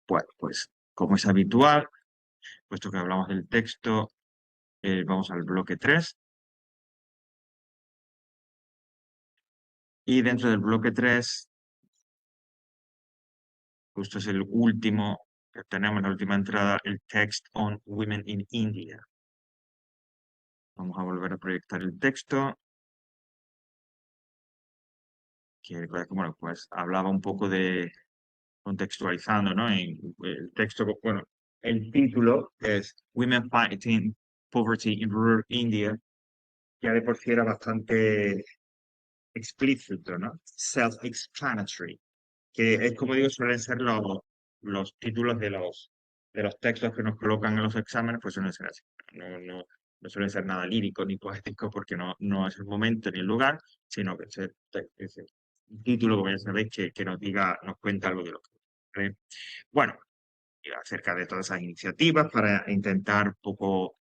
Bueno, pues como es habitual, puesto que hablamos del texto, vamos al bloque 3. Y dentro del bloque 3, justo es el último que tenemos, la última entrada, el text on women in India. Vamos a volver a proyectar el texto, que bueno, pues hablaba un poco de contextualizando, ¿no? En el texto, bueno, el título es Women Fighting Poverty in Rural India, ya de por sí era bastante explícito, ¿no? Self-explanatory, que es como digo, suelen ser los títulos de los textos que nos colocan en los exámenes, pues suelen ser así. No suelen ser nada lírico ni poético porque no es el momento ni el lugar, sino que ese título, como ya sabéis, que nos diga, nos cuenta algo de lo que... Bueno, y acerca de todas esas iniciativas para intentar un poco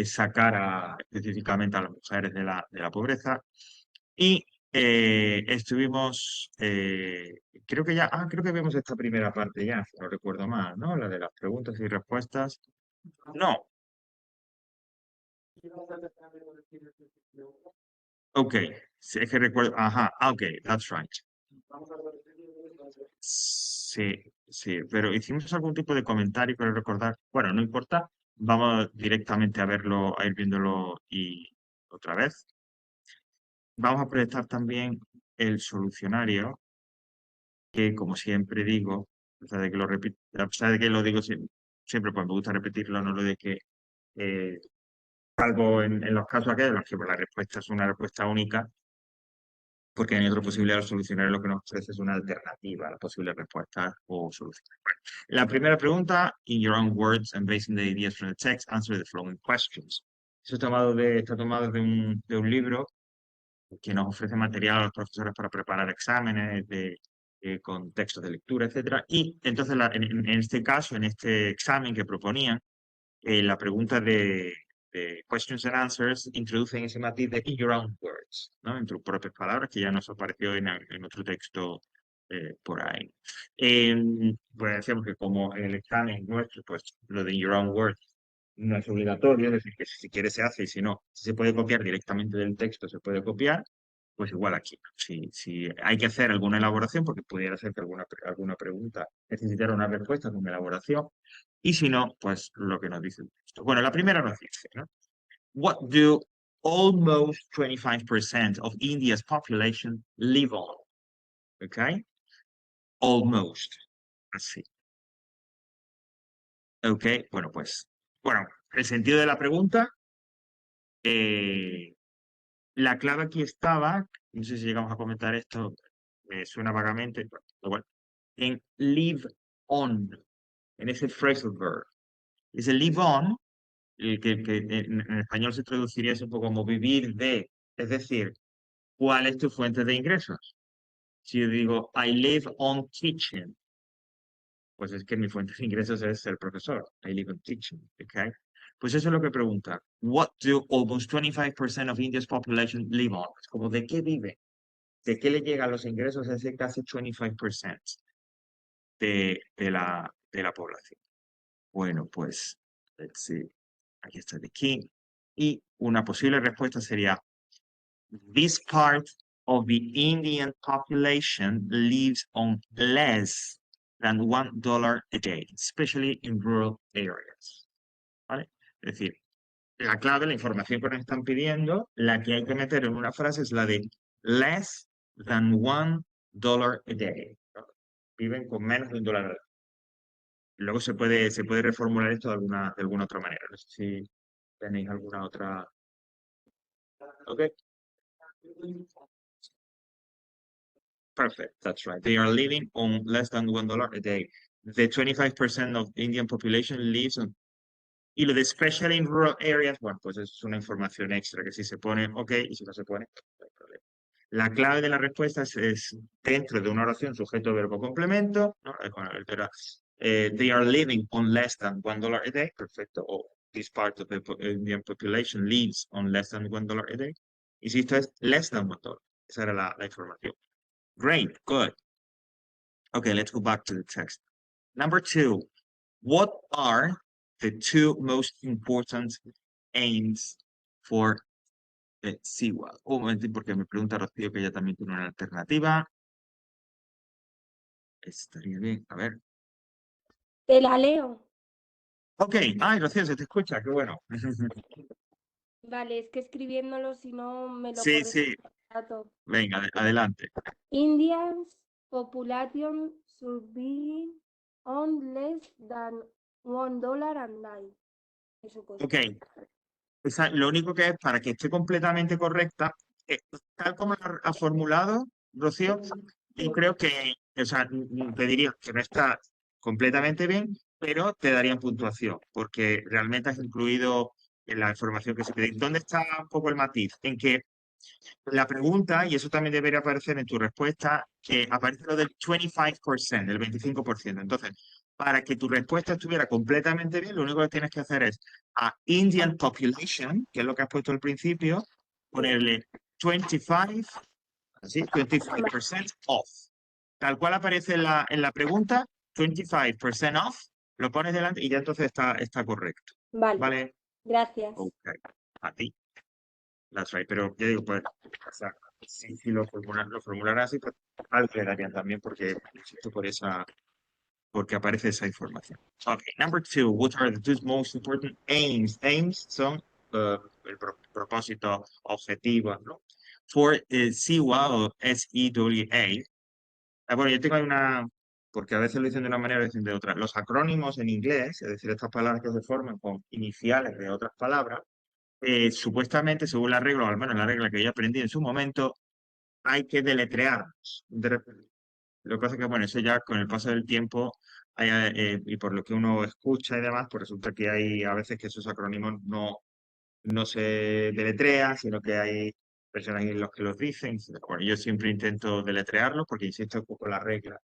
sacar específicamente a las mujeres de la pobreza. Y estuvimos, creo que vimos esta primera parte ya, si no recuerdo mal, ¿no? La de las preguntas y respuestas. No, ok, sí, es que recuerdo, ajá, ok, that's right. Sí, sí, pero hicimos algún tipo de comentario para recordar. Bueno, no importa, vamos directamente a verlo, a ir viéndolo y otra vez. Vamos a proyectar también el solucionario, que como siempre digo, a pesar de que lo repito, a pesar de que lo digo siempre, pues me gusta repetirlo, no lo de que, eh, salvo en los casos aquellos en los que pues, la respuesta es una respuesta única, porque no hay otra posibilidad de solucionar lo que nos ofrece es una alternativa a las posibles respuestas o soluciones. Bueno, la primera pregunta, in your own words and based on the ideas from the text, answer the following questions. Eso está tomado de un libro que nos ofrece material a los profesores para preparar exámenes con textos de lectura, etcétera. Y entonces, en este caso, en este examen que proponían, la pregunta de questions and answers introducen ese matiz de in your own words, ¿no? En tus propias palabras, que ya nos apareció en otro texto por ahí. Pues decíamos que como en el examen nuestro, pues lo de in your own words no es obligatorio, es decir, que si quiere se hace y si no, si se puede copiar directamente del texto, se puede copiar, pues igual aquí. Si hay que hacer alguna elaboración, porque pudiera ser que alguna pregunta necesitara una respuesta con elaboración, y si no, pues lo que nos dice el texto. Bueno, la primera nos dice, ¿no? What do almost 25% of India's population live on? ¿Ok? Almost. Así. ¿Ok? Bueno, pues, bueno, el sentido de la pregunta, la clave aquí estaba, no sé si llegamos a comentar esto, me suena vagamente, pero bueno, en live on, en ese phrasal verb. Ese live on, el que en español se traduciría eso un poco como vivir de, es decir, ¿cuál es tu fuente de ingresos? Si yo digo, I live on teaching, pues es que mi fuente de ingresos es ser profesor. I live on teaching, ¿ok? Pues eso es lo que pregunta. What do almost 25% of India's population live on? Es como, ¿de qué vive? ¿De qué le llegan los ingresos a ese casi 25% de la población? Bueno, pues, let's see. Aquí está the key. Y una posible respuesta sería, this part of the Indian population lives on less than $1 a day, especially in rural areas. ¿Vale? Es decir, la clave, la información que nos están pidiendo, la que hay que meter en una frase es la de less than $1 a day. ¿No? Viven con menos de $1 al día. Luego se puede reformular esto de alguna otra manera. No sé si tenéis alguna otra. Ok, perfect. That's right. They are living on less than $1 a day. The 25% of Indian population lives on. Y lo de especially in rural areas, bueno, pues es una información extra que si se pone, ok, y si no se pone, no hay problema. La clave de la respuesta es dentro de una oración sujeto, verbo, complemento, ¿no? Con la letra, they are living on less than $1 a day, perfecto, o this part of the Indian population lives on less than $1 a day. Y si esto es less than $1, esa era la información. Great, good. Okay, let's go back to the text. Number 2, what are the 2 most important aims for CWAD? Un momento, porque me pregunta Rocío que ella también tiene una alternativa. Estaría bien, a ver. Te la leo. Ok, ay, Rocío, se te escucha, qué bueno. Vale, es que escribiéndolo, si no me lo Sí, corres. sí, venga, adelante. Indians population should be on less than $1 a night. Eso Ok, cuesta. lo único que es para que esté completamente correcta, tal como lo ha formulado, Rocío, yo creo que, o sea, te diría que no está completamente bien, pero te darían puntuación, porque realmente has incluido en la información que se pide. ¿Dónde está un poco el matiz? En que la pregunta, y eso también debería aparecer en tu respuesta, que aparece lo del 25%, el 25%. Entonces, para que tu respuesta estuviera completamente bien, lo único que tienes que hacer es a Indian population, que es lo que has puesto al principio, ponerle 25, así, 25% off. Tal cual aparece en la pregunta, 25% off, lo pones delante y ya entonces está correcto. Vale, ¿Vale? gracias. Ok, a ti. That's right, pero ya digo, pues, o sea, si lo formulara así, pues algo le darían también porque, insisto, porque aparece esa información. Okay, number 2, what are the 2 most important aims? Aims son el propósito, objetivos, ¿no? For SEWA o SEWA, bueno, yo tengo ahí porque a veces lo dicen de una manera y dicen de otra. Los acrónimos en inglés, es decir, estas palabras que se forman con iniciales de otras palabras, supuestamente, según la regla, o al menos la regla que yo aprendí en su momento, hay que deletrearlos. Lo que pasa es que, bueno, eso ya con el paso del tiempo y por lo que uno escucha y demás, pues resulta que hay a veces que esos acrónimos no se deletrean, sino que hay personas en los que los dicen. Bueno, yo siempre intento deletrearlos porque, insisto, un poco la regla.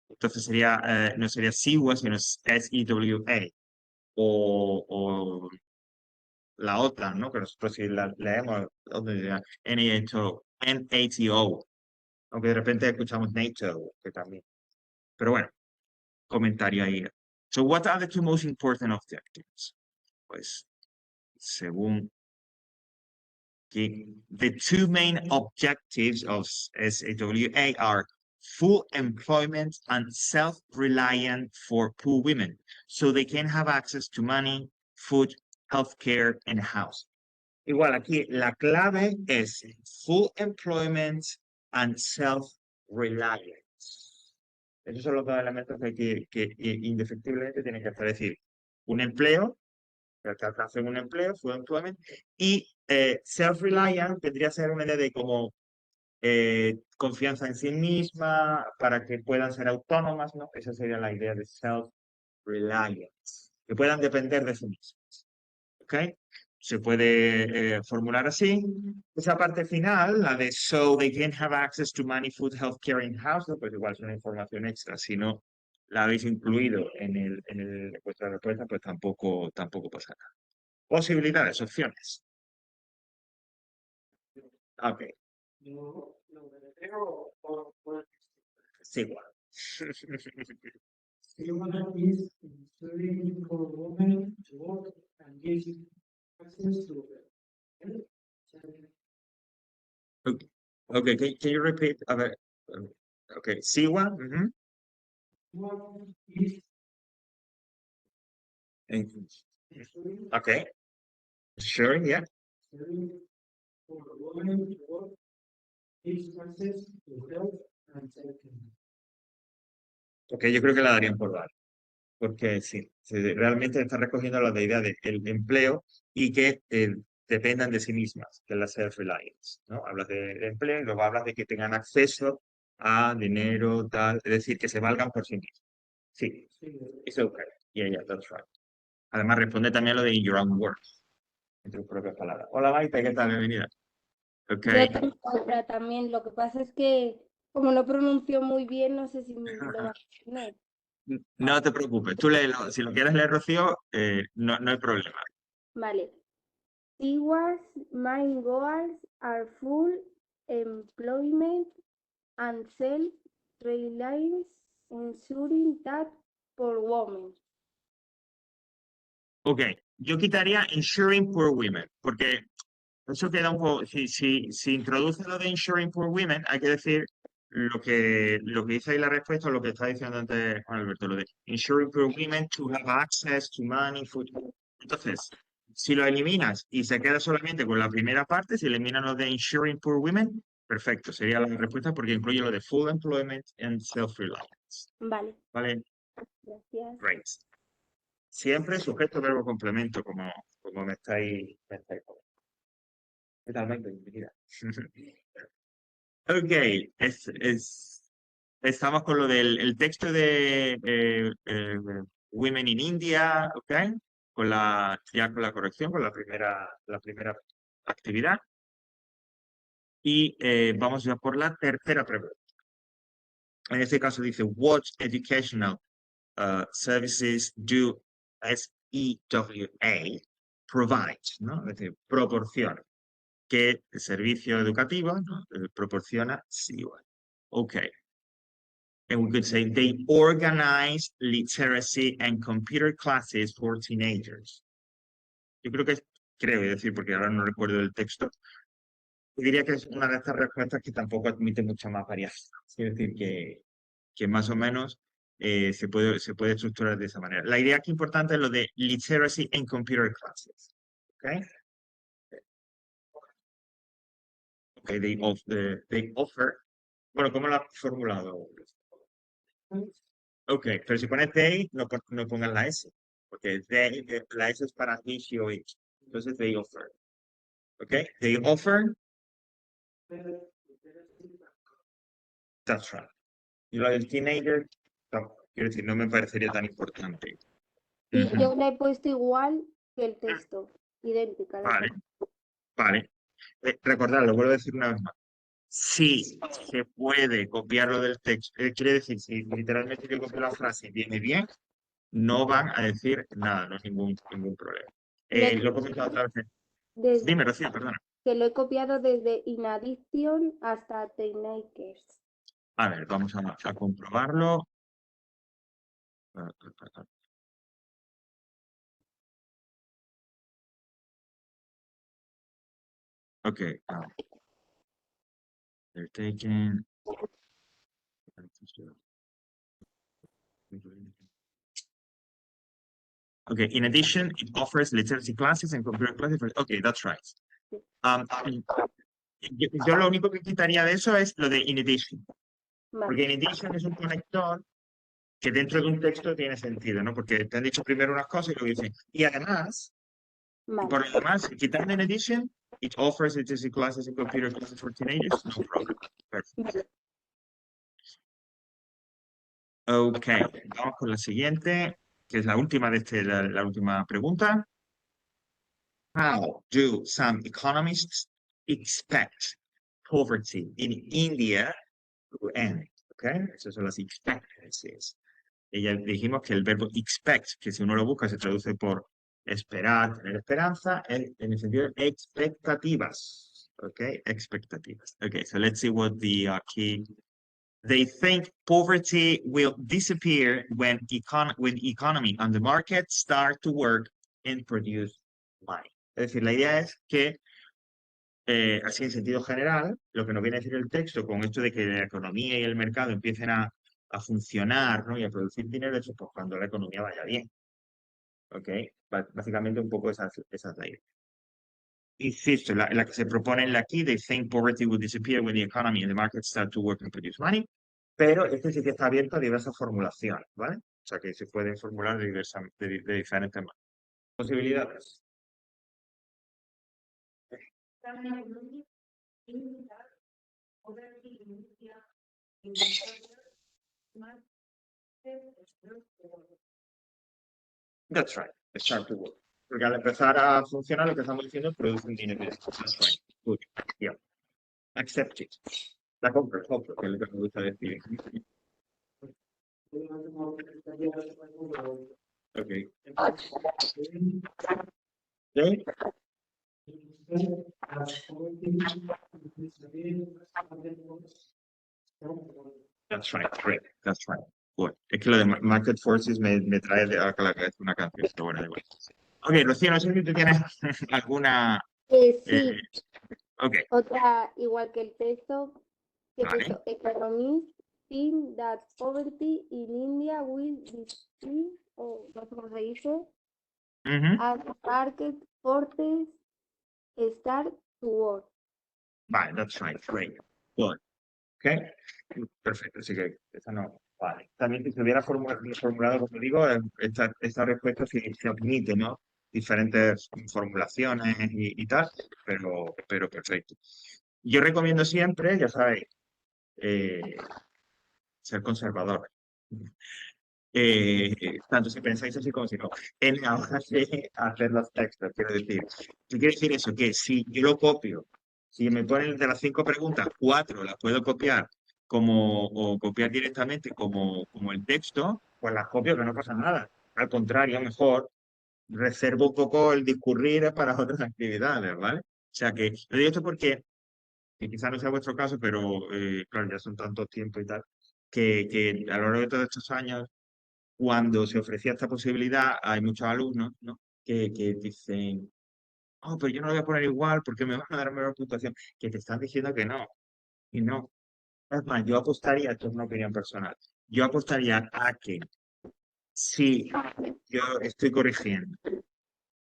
Entonces no sería SEWA, sino SEWA. O la otra, ¿no? Que nosotros si la leemos, NATO, NATO, aunque de repente escuchamos NATO, que también. Pero bueno, comentario ahí. So, what are the 2 most important objectives? Pues, según que the 2 main objectives of SAWA are full employment and self-reliance for poor women, so they can have access to money, food, healthcare, and housing. Igual aquí la clave es full employment and self-reliance. Esos son los 2 elementos que indefectiblemente tienen que hacer. Es decir, un empleo, que alcancen un empleo, full employment, y self-reliance tendría que ser una idea de como confianza en sí misma, para que puedan ser autónomas, ¿no? Esa sería la idea de self-reliance, que puedan depender de sí mismas. ¿Ok? Se puede formular así. Esa parte final, la de so they can have access to money, food, healthcare in house, ¿no? Pues igual es una información extra. Si no la habéis incluido en vuestra respuesta, pues tampoco pasa nada. Posibilidades, opciones. Ok. Sí, igual. Human is ensuring for women to work and giving access to health. Okay, can you repeat? A ver, okay, SIWA. One is ensuring Okay, sure, yeah. for women to work, gives access to health and safety. Ok, yo creo que la darían por dar. Porque sí, realmente está recogiendo la idea del empleo y que dependan de sí mismas, que es la self-reliance, ¿no? Hablas de empleo y luego hablas de que tengan acceso a dinero, tal, es decir, que se valgan por sí mismos. Sí, it's okay. Yeah, that's right. Además, responde también a lo de in your own words, en tus propias palabras. Hola, Maite, ¿qué tal? Bienvenida. Ok. Yo tengo otra también. Lo que pasa es que, como no pronuncio muy bien, no sé si lo vas a tener. No te preocupes, tú léelo. Si lo quieres leer, Rocío, no hay problema. Vale. Tiwa's main goals are full employment and self-reliance, ensuring that por women. Ok, yo quitaría ensuring poor women, porque eso queda un poco, si introduce lo de ensuring poor women, hay que decir lo que dice ahí la respuesta, o lo que está diciendo antes Juan Alberto, lo de ensuring poor women to have access to money, food. Entonces, si lo eliminas y se queda solamente con la primera parte, si eliminas lo de ensuring poor women, perfecto, sería la respuesta porque incluye lo de full employment and self-reliance. Vale, ¿Vale? gracias. Great. Siempre sujeto, verbo, complemento, como me estáis comentando. Totalmente, bienvenida. Ok, estamos con lo del el texto de Women in India, ok, ya con la corrección, con la primera actividad. Y vamos ya por la tercera pregunta. En este caso dice, what educational services do SEWA provide? ¿No? Es decir, proporciona. ¿Qué servicio educativo, ¿no? proporciona SEWA? Ok. And we could say they organize literacy and computer classes for teenagers. Yo creo decir, porque ahora no recuerdo el texto, diría que es una de estas respuestas que tampoco admite mucha más variación. Es decir, que más o menos se puede estructurar de esa manera. La idea aquí importante es lo de literacy and computer classes. ¿Ok? Okay, they offer. Bueno, ¿cómo lo has formulado? Ok, pero si pones they, no pongas la S. Porque la S es para he, she o it. Entonces, they offer. Ok, they offer. That's right. Y lo del teenager, no, quiero decir, no me parecería tan importante. Y Ujú. yo le he puesto igual que el texto, idéntica. la Vale, forma. vale. Recordad, lo vuelvo a decir una vez más. Si se puede copiarlo del texto, quiere decir, si literalmente yo copio la frase y viene bien, no van a decir nada, no es ningún problema. Lo he comentado otra vez. Desde Dime, Rocío, perdona. que lo he copiado desde inaddition hasta teenagers. A ver, vamos a comprobarlo. Ok. They're taking. Okay, in addition, it offers literacy classes and computer classes. Okay, that's right. Yo lo único que quitaría de eso es lo de in addition. Porque Vale, in addition es un conector que dentro de un texto tiene sentido, ¿no? Porque te han dicho primero unas cosas y luego dicen, y además, y por vale. lo demás, quitando in addition, it offers literacy classes and computer classes for teenagers. No problem. Perfect. Ok, vamos con la siguiente, que es la última de la última pregunta. How do some economists expect poverty in India to end? Okay, esas son las expectancies. Y ya dijimos que el verbo expect, que si uno lo busca se traduce por esperar, tener esperanza, en el sentido de expectativas. Okay, expectativas. Okay, so let's see what the key. They think poverty will disappear when economy and the market start to work and produce money. Es decir, la idea es que, así en sentido general, lo que nos viene a decir el texto con esto de que la economía y el mercado empiecen a funcionar, ¿no? Y a producir dinero, eso pues cuando la economía vaya bien. ¿Ok? Básicamente un poco esa es la idea. Insisto, la que se propone en la key, they think poverty will disappear when the economy and the market start to work and produce money. Pero este sí que está abierto a diversas formulaciones, ¿vale? O sea que se pueden formular de diferentes posibilidades. That's right. Start to work. Porque al empezar a funcionar, lo que estamos diciendo es producir dinero. That's right. Good. Yeah. Accept it. La compra, que es lo que me gusta decir. Ok. ¿Sí? That's right. Great. That's right. Bueno, es que lo de Market Forces me trae a la cabeza una canción, pero bueno, da igual. Ok, Rocío, no sé si tú tienes alguna... Sí, ok, otra, igual que el texto, que he vale. puesto economists think that poverty in India will decrease, o no sé cómo se dice, Ujú. as market forces start to work. Vale, that's fine, great. Good. Ok, perfecto, así que esa no. Vale. También si se hubiera formulado, como digo, esta respuesta se admite, ¿no? Diferentes formulaciones y tal, pero perfecto. Yo recomiendo siempre, ya sabéis, ser conservador. Tanto si pensáis así como si no. En la hora de hacer los textos, quiero decir. ¿Qué quiere decir eso? Que si yo lo copio, si me ponen de las 5 preguntas, 4 las puedo copiar o copiar directamente como el texto, pues las copio que no pasa nada. Al contrario, mejor reservo un poco el discurrir para otras actividades, ¿vale? O sea que, lo digo esto porque, que quizás no sea vuestro caso, pero claro, ya son tantos tiempos y tal, que a lo largo de todos estos años cuando se ofrecía esta posibilidad, hay muchos alumnos, ¿no? que dicen, oh, pero yo no lo voy a poner igual porque me van a dar mejor puntuación, que te están diciendo que no, y no. Es más, yo apostaría, esto es una opinión personal, yo apostaría a que si yo estoy corrigiendo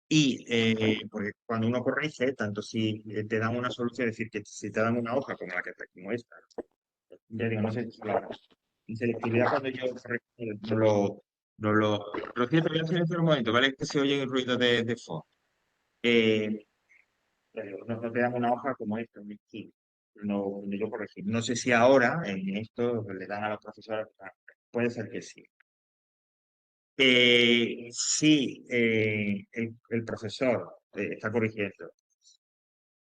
y porque cuando uno corrige, tanto si te dan una solución, es decir, que si te dan una hoja como la que como esta, ya digo, no sé si la en selectividad cuando yo corrijo, lo siento, voy a silenciar un momento, ¿vale? Es que se oye el ruido de fondo. Eh, no te dan una hoja como esta, un esquí, no, donde yo corregí. No sé si ahora en esto le dan a los profesores, puede ser que sí. Si el profesor está corrigiendo,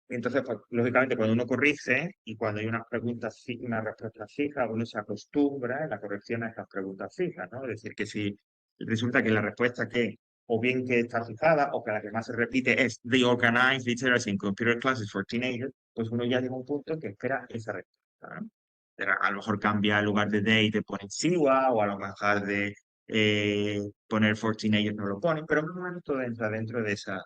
entonces, pues, lógicamente, cuando uno corrige y cuando hay unas preguntas, una respuesta fija, uno se acostumbra en la corrección a estas preguntas fijas, ¿no? Es decir, que si resulta que la respuesta que, o bien que está fijada, o que la que más se repite es The Organized Literacy in Computer Classes for Teenagers, pues uno ya llega a un punto en que espera esa respuesta, ¿no? Pero a lo mejor cambia en lugar de they, te pone SIWA, o a lo mejor de poner for teenagers no lo ponen, pero no todo entra dentro de esa,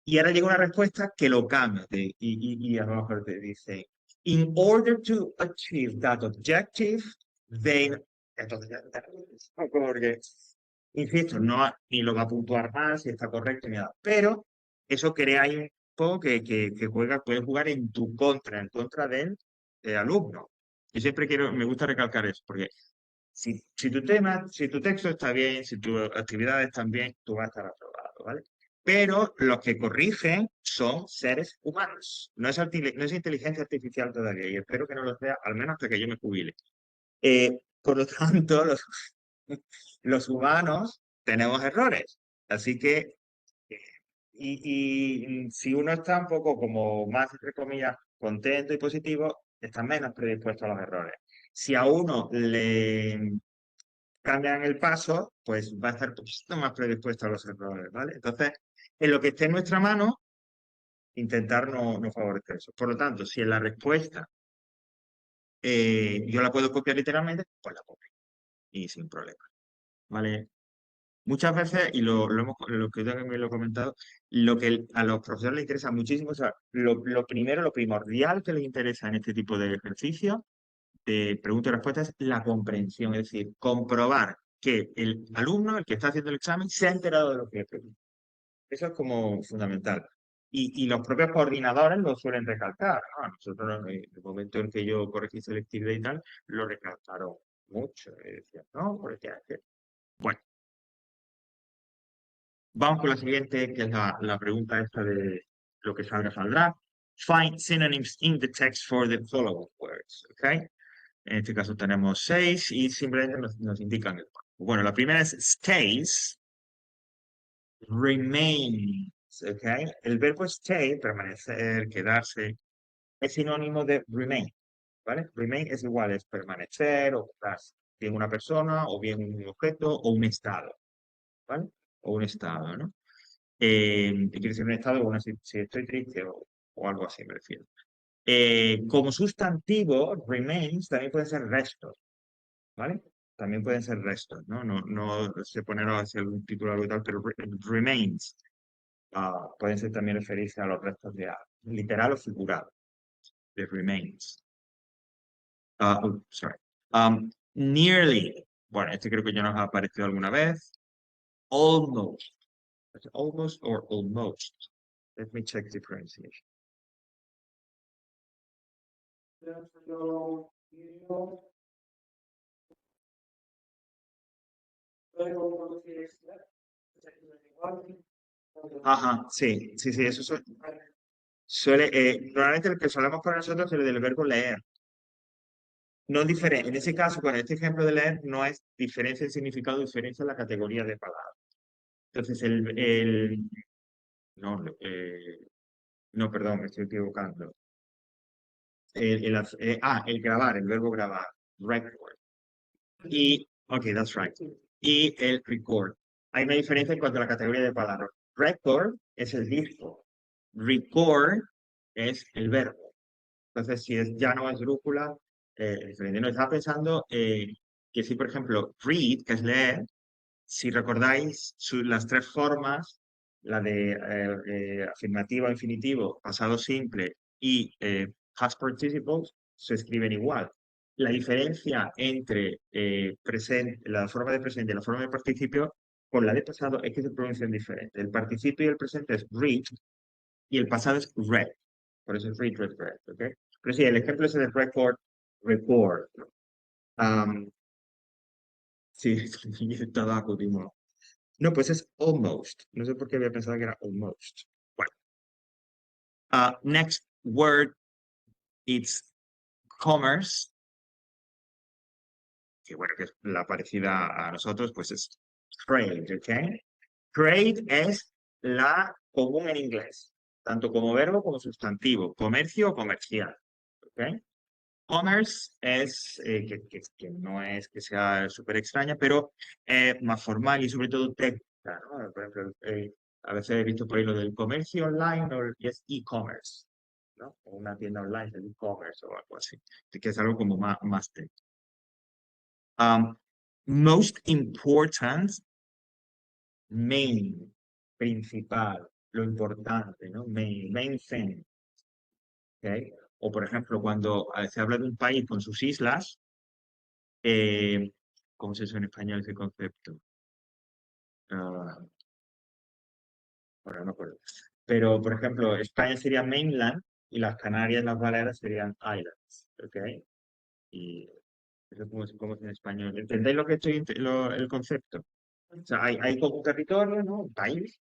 y ahora llega una respuesta que lo cambia y a lo mejor te dice, in order to achieve that objective, then... Entonces, porque, insisto, no, ni lo va a puntuar más, si está correcto ni nada. Pero eso crea ahí un poco que puede jugar en tu contra, en contra del alumno. Yo siempre me gusta recalcar eso, porque si tu tema, si tu texto está bien, si tus actividades están bien, tú vas a estar aprobado, ¿vale? Pero los que corrigen son seres humanos. No es inteligencia artificial todavía y espero que no lo sea, al menos hasta que yo me jubile. Por lo tanto, los humanos tenemos errores. Así que, eh, si uno está un poco como más, entre comillas, contento y positivo, está menos predispuesto a los errores. Si a uno le cambian el paso, pues va a estar un poquito más predispuesto a los errores, ¿vale? Entonces, en lo que esté en nuestra mano, intentar no favorecer eso. Por lo tanto, si en la respuesta yo la puedo copiar literalmente, pues la copio y sin problema, ¿vale? Muchas veces, y lo que yo también lo he comentado, lo que a los profesores les interesa muchísimo, o sea, lo primero, lo primordial que les interesa en este tipo de ejercicios de preguntas y respuestas es la comprensión, es decir, comprobar que el alumno, el que está haciendo el examen, se ha enterado de lo que pregunta. Eso es como fundamental. Y los propios coordinadores lo suelen recalcar. Nosotros, en el momento en que yo corregí selectividad y tal, lo recalcaron mucho. Decían, no, porque bueno, vamos con la siguiente, que es la pregunta esta de lo que salga saldrá. Find synonyms in the text for the following words. ¿Ok? En este caso tenemos 6 y simplemente nos indican el cuerpo. Bueno, la primera es stays, remains, ¿ok? El verbo stay, permanecer, quedarse, es sinónimo de remain, ¿vale? Remain es igual, es permanecer o quedarse, bien una persona o bien un objeto o un estado, ¿vale? O un estado, ¿no? Quiere decir un estado, bueno, si estoy triste o algo así, me refiero. Como sustantivo, remains también puede ser restos, ¿vale? también pueden ser restos, ¿no? No se pone hacia algún título algo y tal, pero remains pueden ser también referirse a los restos de algo, literal o figurado, de remains. Sorry. Nearly. Bueno, este creo que ya nos ha aparecido alguna vez. Almost. Almost or almost. Let me check the pronunciation. Ajá, sí, eso suele, normalmente el que solemos poner nosotros es el del verbo leer. No diferente, en ese caso, con este ejemplo de leer, no es diferencia de significado, diferencia en la categoría de palabra. Entonces, no, perdón, me estoy equivocando. El grabar, el verbo grabar, record. Ok, that's right. Y el record. Hay una diferencia en cuanto a la categoría de palabras. Record es el disco. Record es el verbo. Entonces, si ya no es brújula, es diferente. No, estaba pensando que si, por ejemplo, read, que es leer, si recordáis las tres formas, la de afirmativo, infinitivo, pasado simple y past participles, se escriben igual. La diferencia entre la forma de presente y la forma de participio con la de pasado es que se pronuncian diferente. El participio y el presente es read y el pasado es read. Por eso es read, ¿ok? Pero sí, el ejemplo es el record. Sí, tabaco, digo. No, pues es almost. No sé por qué había pensado que era almost. Bueno. Next word, it's commerce. Que bueno, que es la parecida a nosotros, pues es trade, ¿ok? Trade es la común en inglés, tanto como verbo como sustantivo, comercio o comercial, ¿ok? Commerce es, que no es que sea súper extraña, pero más formal y sobre todo técnica, ¿no? Por ejemplo, a veces he visto por ahí lo del comercio online y es e-commerce, ¿no? O una tienda online del e-commerce o algo así, que es algo como más técnico. Most important, main, principal, lo importante, ¿no? Main thing, ¿ok? O por ejemplo, cuando se habla de un país con sus islas, ¿cómo se dice en español ese concepto? Ahora no me acuerdo. Pero, por ejemplo, España sería mainland y las Canarias, las Baleares serían islands, ¿ok? Y eso como es en español. ¿Entendéis lo que el concepto? O sea, hay como un territorio, ¿no? Un país,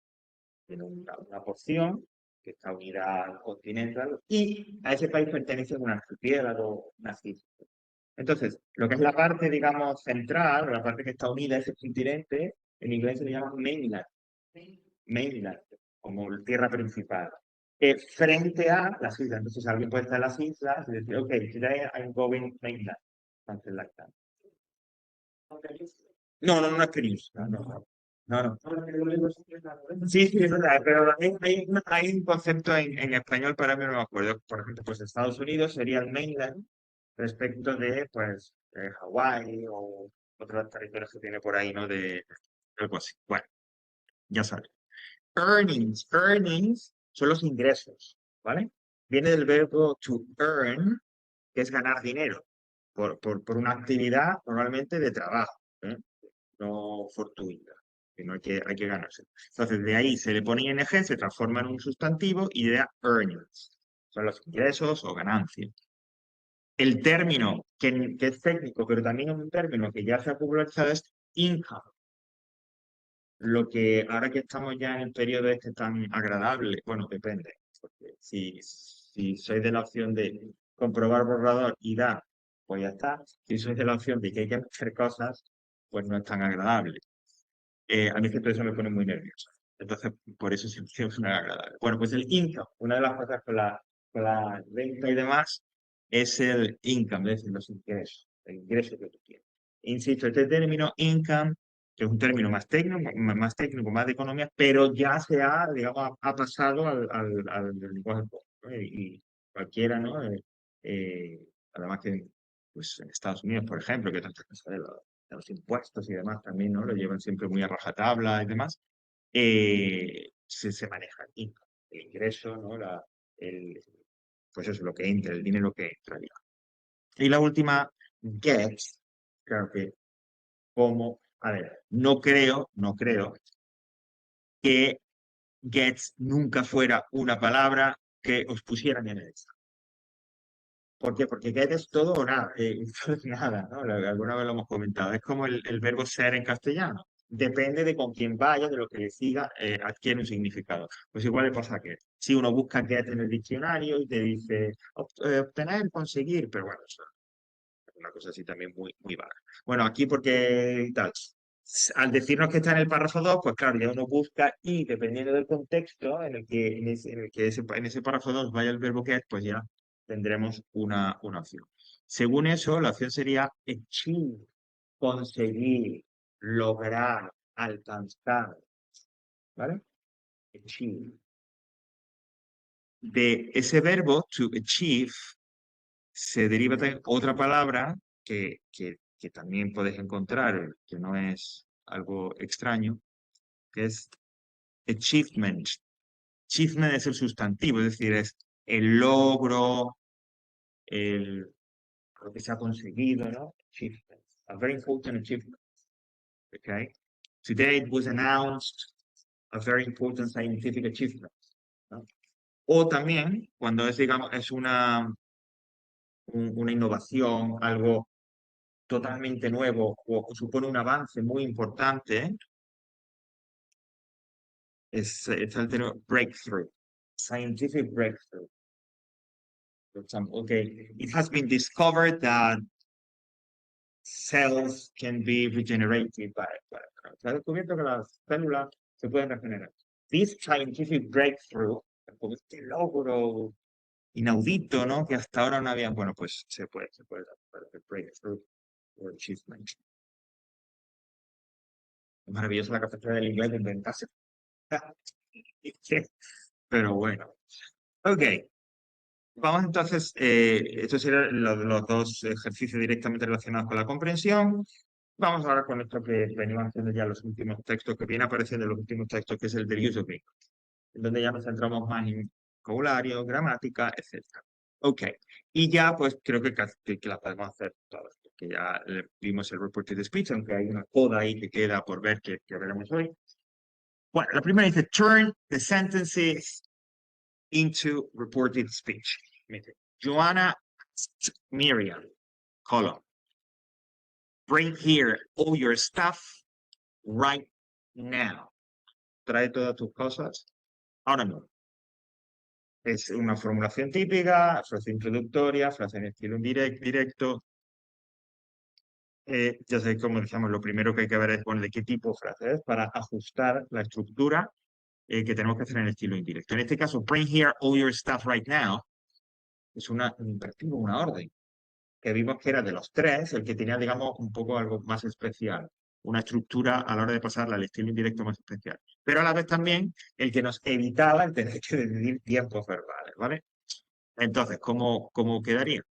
tiene una porción que está unida al continente y a ese país pertenece un archipiélago, unas islas. Entonces, lo que es la parte, digamos, central, la parte que está unida a ese continente, en inglés se le llama mainland, como tierra principal. Frente a las islas. Entonces, alguien puede estar en las islas y decir, ok, today I'm going mainland. Something like that. No es península, no. Sí, es verdad, pero hay un concepto en español, para mí no me acuerdo. Por ejemplo, pues Estados Unidos sería el mainland respecto de, pues, Hawái o otros territorios que tiene por ahí, ¿no? De algo así. Bueno, ya sabes. Earnings son los ingresos, ¿vale? Viene del verbo to earn, que es ganar dinero por una actividad normalmente de trabajo, ¿eh? No fortuita, que no hay que ganarse. Entonces, de ahí se le pone ing, se transforma en un sustantivo y da earnings. Son los ingresos o ganancias. El término que es técnico, pero también es un término que ya se ha popularizado, es income. Lo que ahora que estamos ya en el periodo este tan agradable, bueno, depende, porque si sois de la opción de comprobar borrador y dar, pues ya está. Si sois de la opción de que hay que hacer cosas, pues no es tan agradable. A mí es que todo eso me pone muy nervioso. Entonces, por eso siempre es una agradable. Bueno, pues el income, una de las cosas con la renta y demás, es el income, es decir, los ingresos, el ingreso que tú tienes. Insisto, este término income, que es un término más técnico, más de economía, pero ya digamos, ha pasado al lenguaje público, ¿no? Y cualquiera, ¿no? Además que, pues, en Estados Unidos, por ejemplo, que tantas cosas de los impuestos y demás también, ¿no? Lo llevan siempre muy a rajatabla y demás. Se maneja aquí el ingreso, ¿no? Pues eso, lo que entra, el dinero que entra, digamos. Y la última, get, claro que a ver, no creo que get nunca fuera una palabra que os pusieran en el examen. ¿Por qué? Porque get es todo o nada, esto es nada, ¿no? Alguna vez lo hemos comentado, es como el verbo ser en castellano. Depende de con quién vaya, de lo que le siga, adquiere un significado. Pues igual le pasa a get. Si uno busca get en el diccionario y te dice obtener, conseguir, pero bueno, eso es una cosa así también muy, muy vaga. Bueno, aquí porque tal, al decirnos que está en el párrafo 2, pues claro, ya uno busca y dependiendo del contexto en el que en ese párrafo 2 vaya el verbo get, pues ya tendremos una opción. Según eso, la opción sería achieve, conseguir, lograr, alcanzar, ¿vale? Achieve. De ese verbo, to achieve, se deriva también otra palabra que también puedes encontrar, que no es algo extraño, que es achievement. Achievement es el sustantivo, es decir, es el logro, lo que se ha conseguido, ¿no? Achievement. A very important achievement. Okay? Today it was announced a very important scientific achievement. ¿No? O también, cuando es, digamos, es una innovación, algo totalmente nuevo o supone un avance muy importante, es el término breakthrough, scientific breakthrough. For example, okay, it has been discovered that cells can be regenerated se ha descubierto que las células se pueden regenerar. This scientific breakthrough, como este logro inaudito, ¿no? Que hasta ahora no había, bueno, pues se puede dar breakthrough o achievement. Es maravillosa la capacidad del inglés de inventarse. Pero bueno. Ok. Vamos entonces, estos serían los dos ejercicios directamente relacionados con la comprensión. Vamos ahora con esto que venimos haciendo ya los últimos textos, que viene apareciendo en los últimos textos, que es el del use of English, donde ya nos centramos más en vocabulario, gramática, etc. Ok, y ya pues creo que las podemos hacer todas, porque ya vimos el reported speech, aunque hay una coda ahí que queda por ver que veremos hoy. Bueno, la primera dice, turn the sentences into reported speech. Joanna asked Miriam, column, bring here all your stuff right now. Trae todas tus cosas ahora mismo. Es una formulación típica, frase introductoria, frase en estilo directo. Ya sabéis, como decíamos, lo primero que hay que ver es bueno, de qué tipo de frase es para ajustar la estructura que tenemos que hacer en estilo indirecto. En este caso, bring here all your stuff right now es un imperativo, una orden, que vimos que era de los tres el que tenía, digamos, un poco algo más especial, una estructura a la hora de pasarla al estilo indirecto más especial, pero a la vez también el que nos evitaba el tener que dividir tiempos verbales, ¿vale? Entonces, ¿cómo quedaría?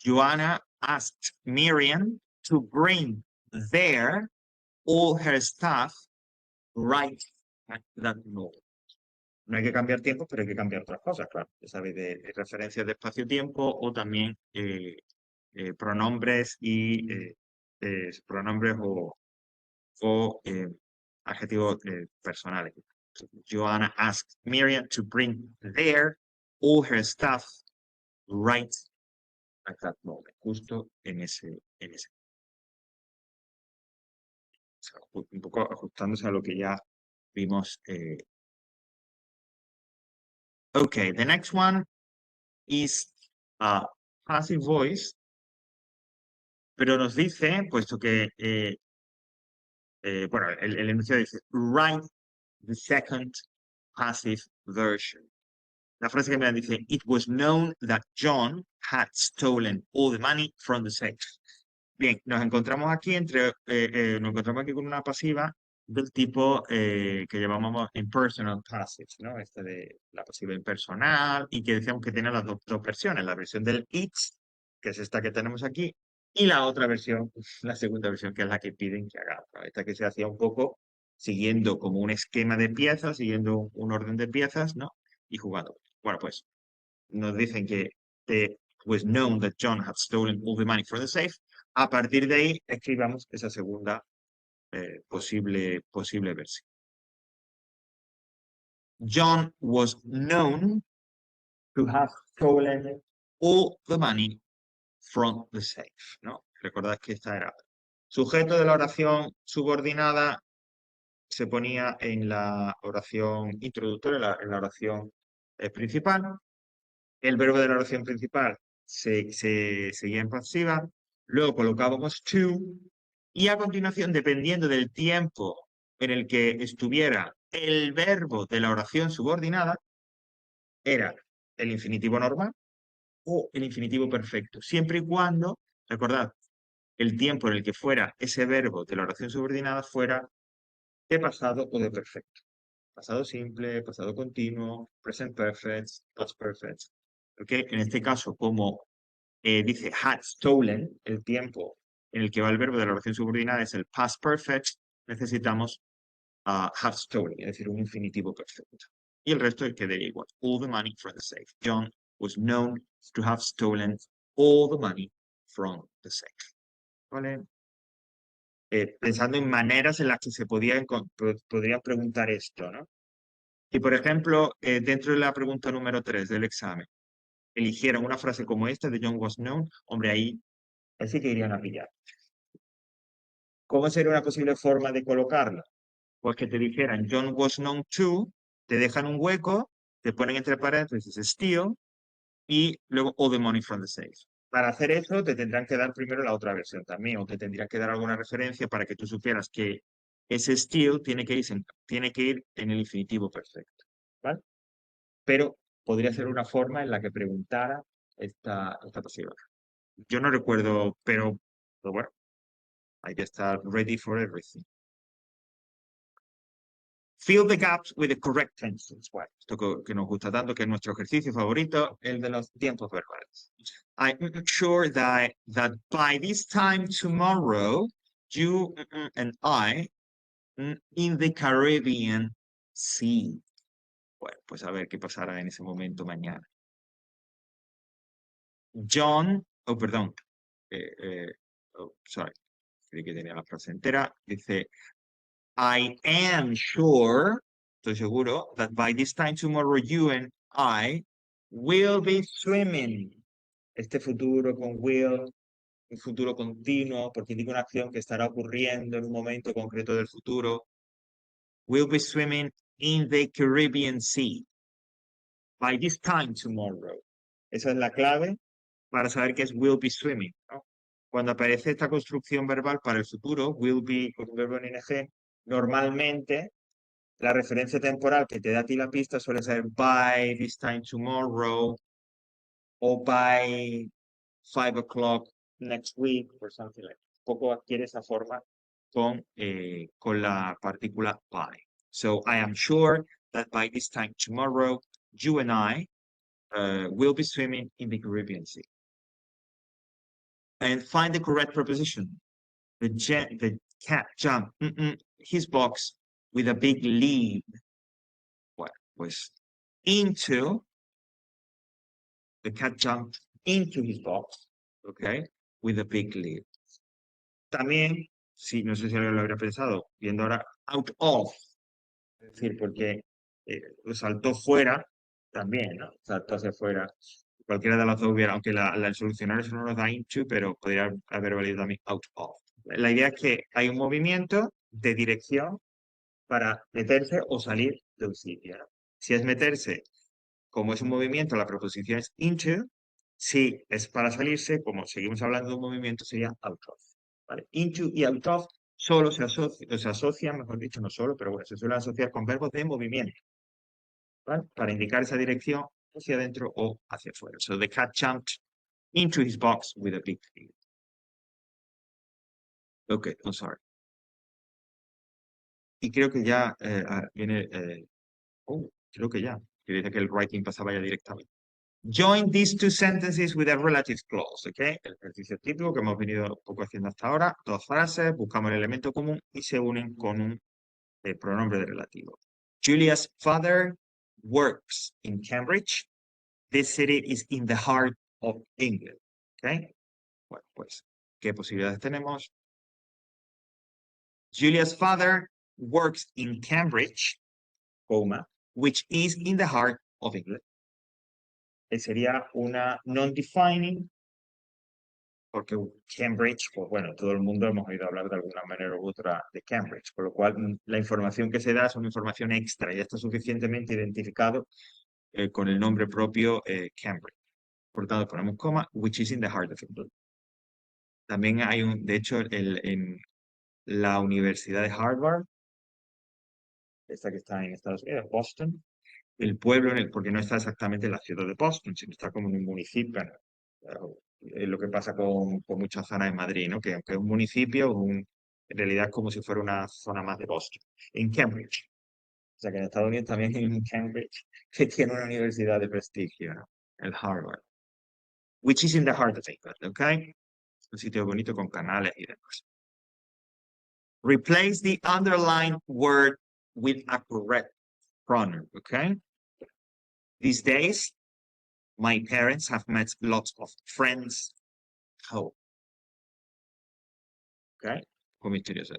Joanna asked Miriam to bring there all her stuff right at that moment. No hay que cambiar tiempo, pero hay que cambiar otras cosas, claro. Ya sabéis, de referencias de espacio-tiempo o también pronombres y pronombres o adjetivos personales. Joanna asked Miriam to bring there all her stuff right at that moment, justo en ese. O sea, un poco ajustándose a lo que ya vimos. Okay, the next one is passive voice, pero nos dice, puesto que, bueno, el enunciado dice, write the second passive version. La frase que me dice, it was known that John had stolen all the money from the safe. Bien, nos encontramos aquí con una pasiva del tipo que llamamos impersonal passive, ¿no? De la pasiva impersonal y que decíamos que tiene las dos versiones, la versión del it, que es esta que tenemos aquí, Y la otra versión, la segunda versión, que es la que piden que hagamos, ¿no? Esta que se hacía un poco siguiendo como un esquema de piezas, siguiendo un orden de piezas, ¿no? Y jugando. Bueno, pues nos dicen que it was known that John had stolen all the money from the safe. A partir de ahí escribamos esa segunda posible versión. John was known to have stolen all the money from the safe, ¿no? Recordad que esta era sujeto de la oración subordinada, se ponía en la oración introductoria, en la oración principal. El verbo de la oración principal se seguía en pasiva. Luego colocábamos to. Y a continuación, dependiendo del tiempo en el que estuviera el verbo de la oración subordinada, era el infinitivo normal o el infinitivo perfecto. Siempre y cuando, recordad, el tiempo en el que fuera ese verbo de la oración subordinada fuera de pasado o de perfecto. Pasado simple, pasado continuo, present perfect, past perfect. ¿Ok? En este caso, como dice had stolen, el tiempo en el que va el verbo de la oración subordinada es el past perfect, necesitamos have stolen, es decir, un infinitivo perfecto. Y el resto quedaría igual. All the money from the safe. John was known to have stolen all the money from the safe. ¿Vale? Pensando en maneras en las que se podrían preguntar esto, ¿no? Y, por ejemplo, dentro de la pregunta número 3 del examen, eligieran una frase como esta de John was known, hombre, ahí sí que irían a pillar. ¿Cómo sería una posible forma de colocarla? Pues que te dijeran John was known to, te dejan un hueco, te ponen entre paréntesis steal y luego all the money from the safe. Para hacer eso te tendrán que dar primero la otra versión también, o te tendrían que dar alguna referencia para que tú supieras que ese steal tiene que ir en el infinitivo perfecto, ¿vale? Pero podría ser una forma en la que preguntara esta pasiva. Yo no recuerdo, pero bueno, hay que estar ready for everything. Fill the gaps with the correct tenses. Bueno, esto que nos gusta tanto, que es nuestro ejercicio favorito, el de los tiempos verbales. I'm sure that by this time tomorrow, you and I in the Caribbean Sea. Bueno, pues a ver qué pasará en ese momento mañana. John, oh, perdón, sorry, creí que tenía la frase entera. Dice, I am sure, estoy seguro, that by this time tomorrow you and I will be swimming. Este futuro con will, un futuro continuo, porque digo una acción que estará ocurriendo en un momento concreto del futuro. We'll be swimming in the Caribbean Sea. By this time tomorrow. Esa es la clave para saber qué es will be swimming, ¿no? Cuando aparece esta construcción verbal para el futuro, will be con un verbo en ing, normalmente la referencia temporal que te da a ti la pista suele ser by this time tomorrow o by 5 o'clock next week or something like that. Un poco adquiere esa forma con la partícula by. So I am sure that by this time tomorrow you and I will be swimming in the Caribbean Sea. And find the correct preposition. The cat jumped his box with a big leap. Bueno, pues into, the cat jumped into his box, okay, with a big leap. También, sí, no sé si alguien lo habría pensado, viendo ahora out of, es decir, porque lo saltó fuera, también, ¿no? Saltó hacia fuera. Cualquiera de las dos hubiera, aunque el solucionario no nos da into, pero podría haber valido también out of. La idea es que hay un movimiento de dirección para meterse o salir de un sitio, ¿no? Si es meterse, como es un movimiento, la preposición es into. Si es para salirse, como seguimos hablando de un movimiento, sería out of. ¿Vale? Into y out of solo se asocian, mejor dicho, no solo, pero bueno, se suelen asociar con verbos de movimiento, ¿vale? Para indicar esa dirección hacia adentro o hacia afuera. So the cat jumped into his box with a big leap. Okay, I'm sorry. Y creo que ya viene... creo que ya. Que dice que el writing pasaba ya directamente. Join these two sentences with a relative clause, ¿ok? El ejercicio típico que hemos venido un poco haciendo hasta ahora. Dos frases, buscamos el elemento común y se unen con un pronombre de relativo. Julia's father works in Cambridge. This city is in the heart of England, ¿ok? Bueno, pues, ¿qué posibilidades tenemos? Julia's father works in Cambridge, comma, which is in the heart of England. Sería una non-defining, porque Cambridge, pues bueno, todo el mundo hemos oído hablar de alguna manera u otra de Cambridge, con lo cual la información que se da es una información extra, ya está suficientemente identificado con el nombre propio Cambridge. Por tanto, ponemos coma, which is in the heart of England. También hay de hecho, en la Universidad de Harvard, esta que está en Estados Unidos, Boston, el pueblo, porque no está exactamente en la ciudad de Boston, sino está como en un municipio. Es lo que pasa con muchas zonas de Madrid, ¿no? Que aunque es un municipio, en realidad es como si fuera una zona más de Boston. En Cambridge. O sea que en Estados Unidos también hay un Cambridge que tiene una universidad de prestigio, ¿no? El Harvard. Which is in the heart of England, ¿ok? Un sitio bonito con canales y demás. Replace the underlined word with a correct pronoun, okay? These days, my parents have met lots of friends home. Okay, como misterioso.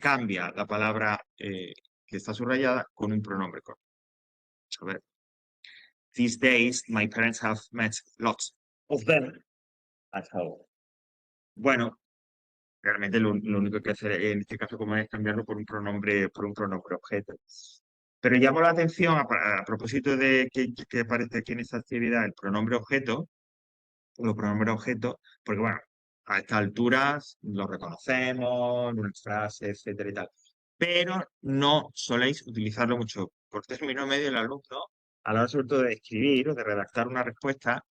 Cambia la palabra que está subrayada con un pronombre corto. A ver. These days, my parents have met lots of them at home. Bueno, realmente lo único que hacer en este caso como es cambiarlo por un pronombre objeto. Pero llamo la atención a propósito de que aparece aquí en esta actividad el pronombre objeto, los pronombres objeto, porque bueno, a estas alturas los reconocemos, unas frases, etcétera y tal. Pero no soléis utilizarlo mucho. Por término medio el alumno, a la hora sobre todo de escribir o de redactar una respuesta,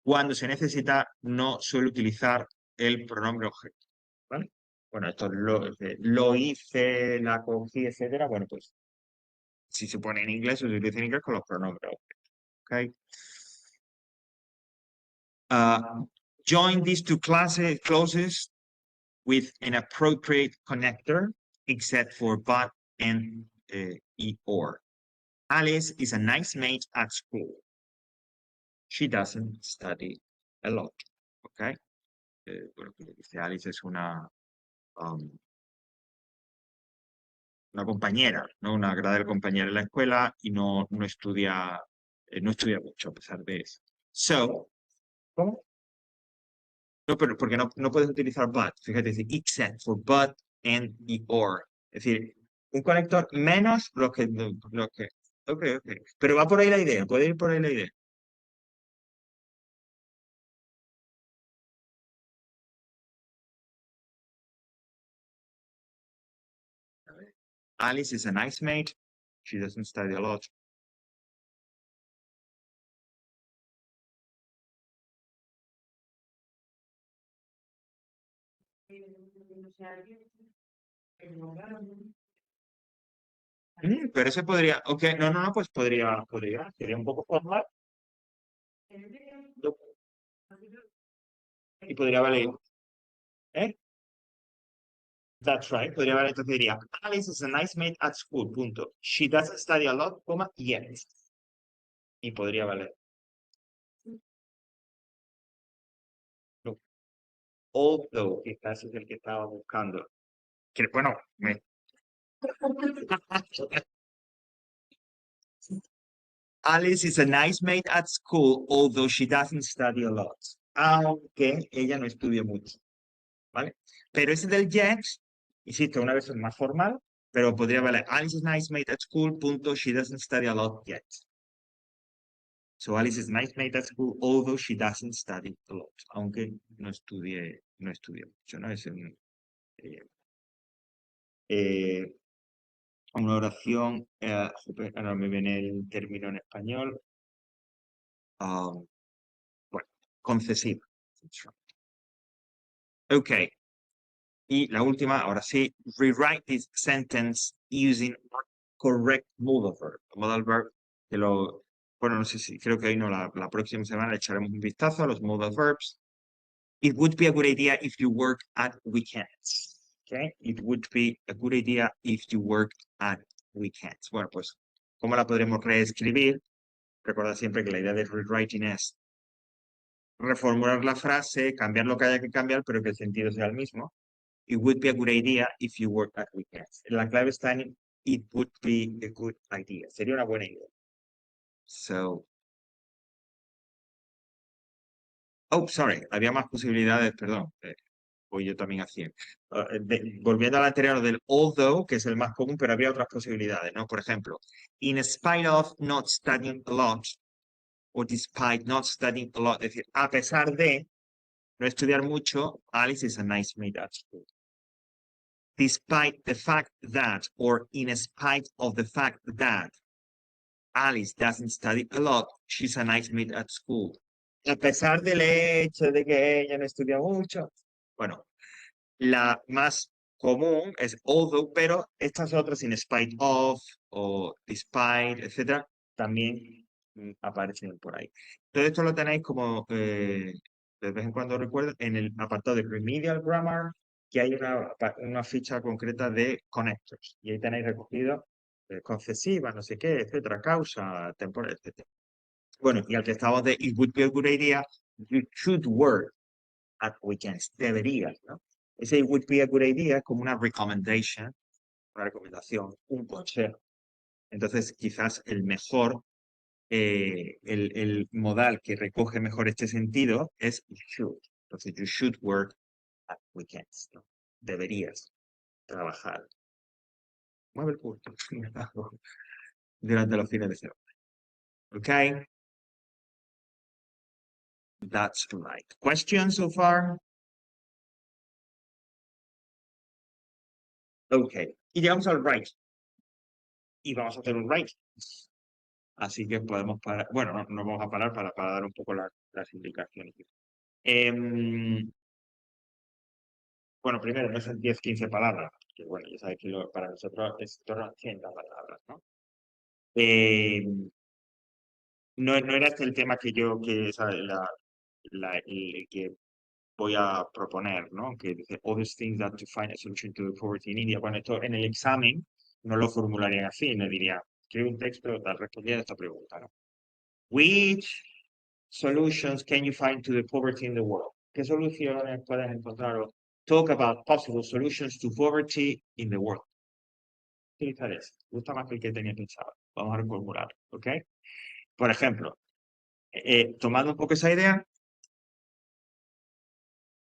cuando se necesita, no suele utilizar el pronombre objeto. ¿Vale? Bueno, esto lo hice, la cogí, etcétera. Bueno, pues si se pone en inglés, se utiliza en inglés con los pronombres objeto. ¿Ok? Join these two clauses with an appropriate connector, except for but and or. Alice is a nice mate at school. She doesn't study a lot. Okay. Bueno, dice Alice es una compañera, ¿no? Una agradable compañera en la escuela y no estudia mucho a pesar de eso. So, ¿cómo? No, pero porque no puedes utilizar but. Fíjate, dice except for but and or. Es decir, un conector menos lo que. Ok. Pero va por ahí la idea, puede ir por ahí la idea. Alice is a nice mate. She doesn't study a lot. Pero ese podría, ok, no, pues podría, sería un poco formal. Y podría valer, ¿eh? That's right, podría valer, entonces diría, Alice is a nice mate at school, punto. She doesn't study a lot, coma, yet. Y podría valer. No. Although, quizás es el que estaba buscando. Que, bueno, Alice is a nice mate at school, although she doesn't study a lot. Aunque ella no estudia mucho. ¿Vale? Pero ese del yet, insisto, una vez es más formal, pero podría valer Alice is nice mate at school, punto, she doesn't study a lot yet. So Alice is nice mate at school, although she doesn't study a lot. Aunque no estudie mucho, ¿no? Es una oración, ahora me viene el término en español, bueno, concesiva. Ok. Y la última, ahora sí, rewrite this sentence using correct modal verb. Modal verb, que lo bueno, no sé si, creo que hoy no, la próxima semana le echaremos un vistazo a los modal verbs. It would be a good idea if you work at weekends. Okay? It would be a good idea if you work at weekends. Bueno, pues, ¿cómo la podremos reescribir? Recuerda siempre que la idea de rewriting es reformular la frase, cambiar lo que haya que cambiar, pero que el sentido sea el mismo. It would be a good idea if you work at weekends. La clave está en it would be a good idea. Sería una buena idea. So, oh, sorry, había más posibilidades, perdón. Voy yo también haciendo. Volviendo al anterior del although, que es el más común, pero había otras posibilidades, ¿no? Por ejemplo, in spite of not studying a lot, o despite not studying a lot, es decir, a pesar de no estudiar mucho, Alice is a nice maid at school. Despite the fact that, or in spite of the fact that Alice doesn't study a lot, she's a nice maid at school. A pesar del hecho de que ella no estudia mucho. Bueno, la más común es although, pero estas otras, in spite of, o despite, etcétera, también aparecen por ahí. Todo esto lo tenéis como, de vez en cuando recuerdo, en el apartado de Remedial Grammar, que hay una ficha concreta de connectors. Y ahí tenéis recogido concesiva, no sé qué, etcétera, causa, temporal, etcétera. Bueno, y al que estamos de it would be a good idea, you should work at weekends. Deberías, ¿no? Ese would be a good idea es como una recommendation, una recomendación, un consejo. Entonces, quizás el mejor, el modal que recoge mejor este sentido es you should. Entonces, you should work at weekends, ¿no? Deberías trabajar. Mueve el pulso durante los fines de semana. Okay? That's right. Questions so far? Okay. Y llegamos al right. Y vamos a hacer un right. Así que podemos parar. Bueno, no vamos a parar para dar un poco las indicaciones. Bueno, primero, no son 10, 15 palabras, que bueno, ya sabéis que para nosotros es torno a 100 palabras, ¿no? No era este el tema que yo, ¿sabes? El que voy a proponer, ¿no? Que dice, all these things that to find a solution to the poverty in India. Bueno, esto en el examen no lo formularían así, no diría, escribe un texto tal respondiendo a esta pregunta, ¿no? Which solutions can you find to the poverty in the world? ¿Qué soluciones puedes encontrar? O talk about possible solutions to poverty in the world. Utilizar eso. Gusta más que el que tenía pensado. Vamos a reformular, ¿ok? Por ejemplo, tomando un poco esa idea,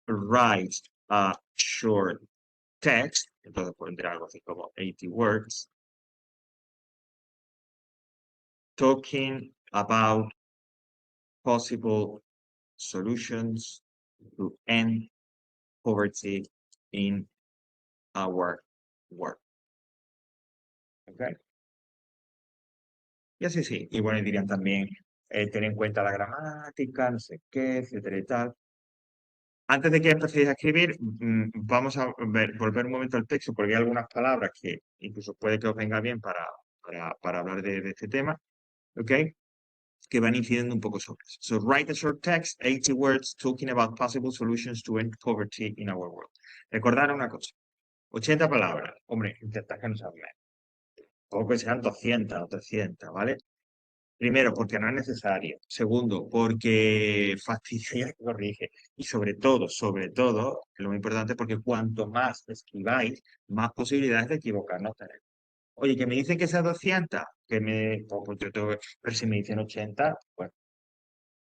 write a short text, entonces pondré algo así como 80 words, talking about possible solutions to end poverty in our world. ¿Ok? Y así sí. Y bueno, dirían también, tener en cuenta la gramática, no sé qué, etcétera y tal. Antes de que empecéis a escribir, vamos a volver un momento al texto, porque hay algunas palabras que incluso puede que os venga bien para hablar de este tema, ¿ok? Que van incidiendo un poco sobre eso. So, write a short text, 80 words, talking about possible solutions to end poverty in our world. Recordar una cosa, 80 palabras. Hombre, intentad que no sean menos. O que sean 200 o 300, ¿vale? Primero, porque no es necesario. Segundo, porque fastidia y corrige. Y sobre todo, lo muy importante, porque cuanto más escribáis, más posibilidades de equivocarnos tenéis. Oye, que me dicen que sea 200, pues yo tengo, pero si me dicen 80, pues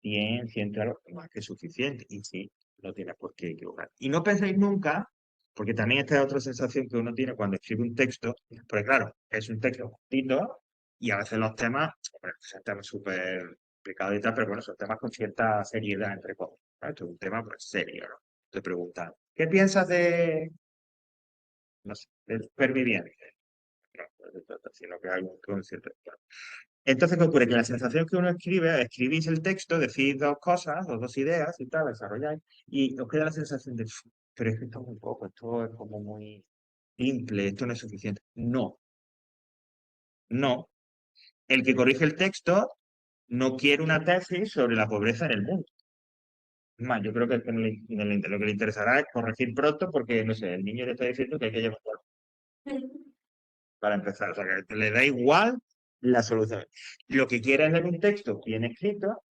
100, 100, claro, más que suficiente. Y sí, no tienes por qué equivocar. Y no penséis nunca, porque también esta es otra sensación que uno tiene cuando escribe un texto, porque claro, es un texto cortito y a veces los temas, bueno, son temas súper complicados y tal, pero bueno, son temas con cierta seriedad, entre comillas. ¿No? Esto es un tema pues serio, ¿no? Te preguntan, ¿qué piensas de, no sé, del superviviente? No, sino que algo con cierto... Entonces, ¿qué ocurre? Que la sensación que uno escribe, escribís el texto, decís dos cosas o dos ideas y tal, desarrolláis, y os queda la sensación de, pero es que esto es muy poco, esto es como muy simple, esto no es suficiente. No, no. El que corrige el texto no quiere una tesis sobre la pobreza en el mundo. Es más, yo creo que lo que le interesará es corregir pronto porque, no sé, el niño le está diciendo que hay que llevar para empezar. O sea, que le da igual la solución. Lo que quiere es leer un texto bien escrito,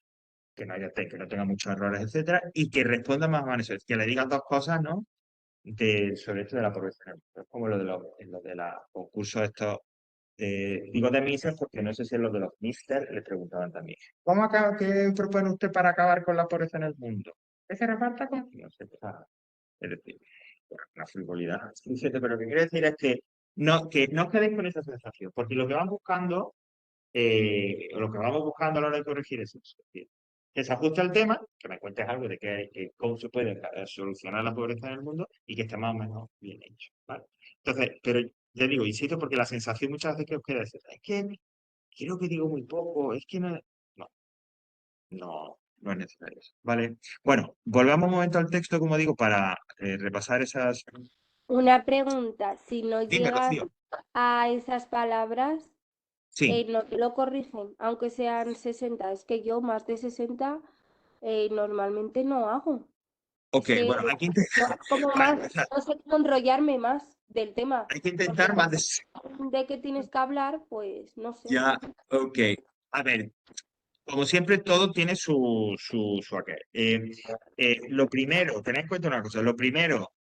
que no haya que no tenga muchos errores, etcétera, y que responda más o menos eso, que le diga dos cosas, ¿no? Sobre esto de la pobreza en el mundo. Es como lo de los concursos estos. Digo de Mises porque no sé si en los de los Mister le preguntaban también. ¿Qué propone usted para acabar con la pobreza en el mundo? ¿Qué se reparta con? No sé, es decir, bueno, una frivolidad suficiente, pero lo que quiero decir es que no os quedéis con esa sensación, porque lo que van buscando, lo que vamos buscando a la hora de corregir es eso, es decir, que se ajuste al tema, que me cuentes algo de cómo se puede solucionar la pobreza en el mundo y que esté más o menos bien hecho, ¿vale? Entonces, pero ya digo, insisto, porque la sensación muchas veces que os queda es que creo que digo muy poco, es que no es necesario eso, ¿vale? Bueno, volvamos un momento al texto, como digo, para repasar esas... Una pregunta, si no Dime, llegas Rocío. a esas palabras, Sí, no te lo corrigen, aunque sean 60. Es que yo más de 60 normalmente no hago. ok, Es que bueno, no, como para más, empezar, no sé cómo enrollarme más del tema. hay que Porque intentar más de qué tienes que hablar, pues no sé. ya, ok. A ver, como siempre, todo tiene su aquel. Lo primero, tened en cuenta una cosa, lo primero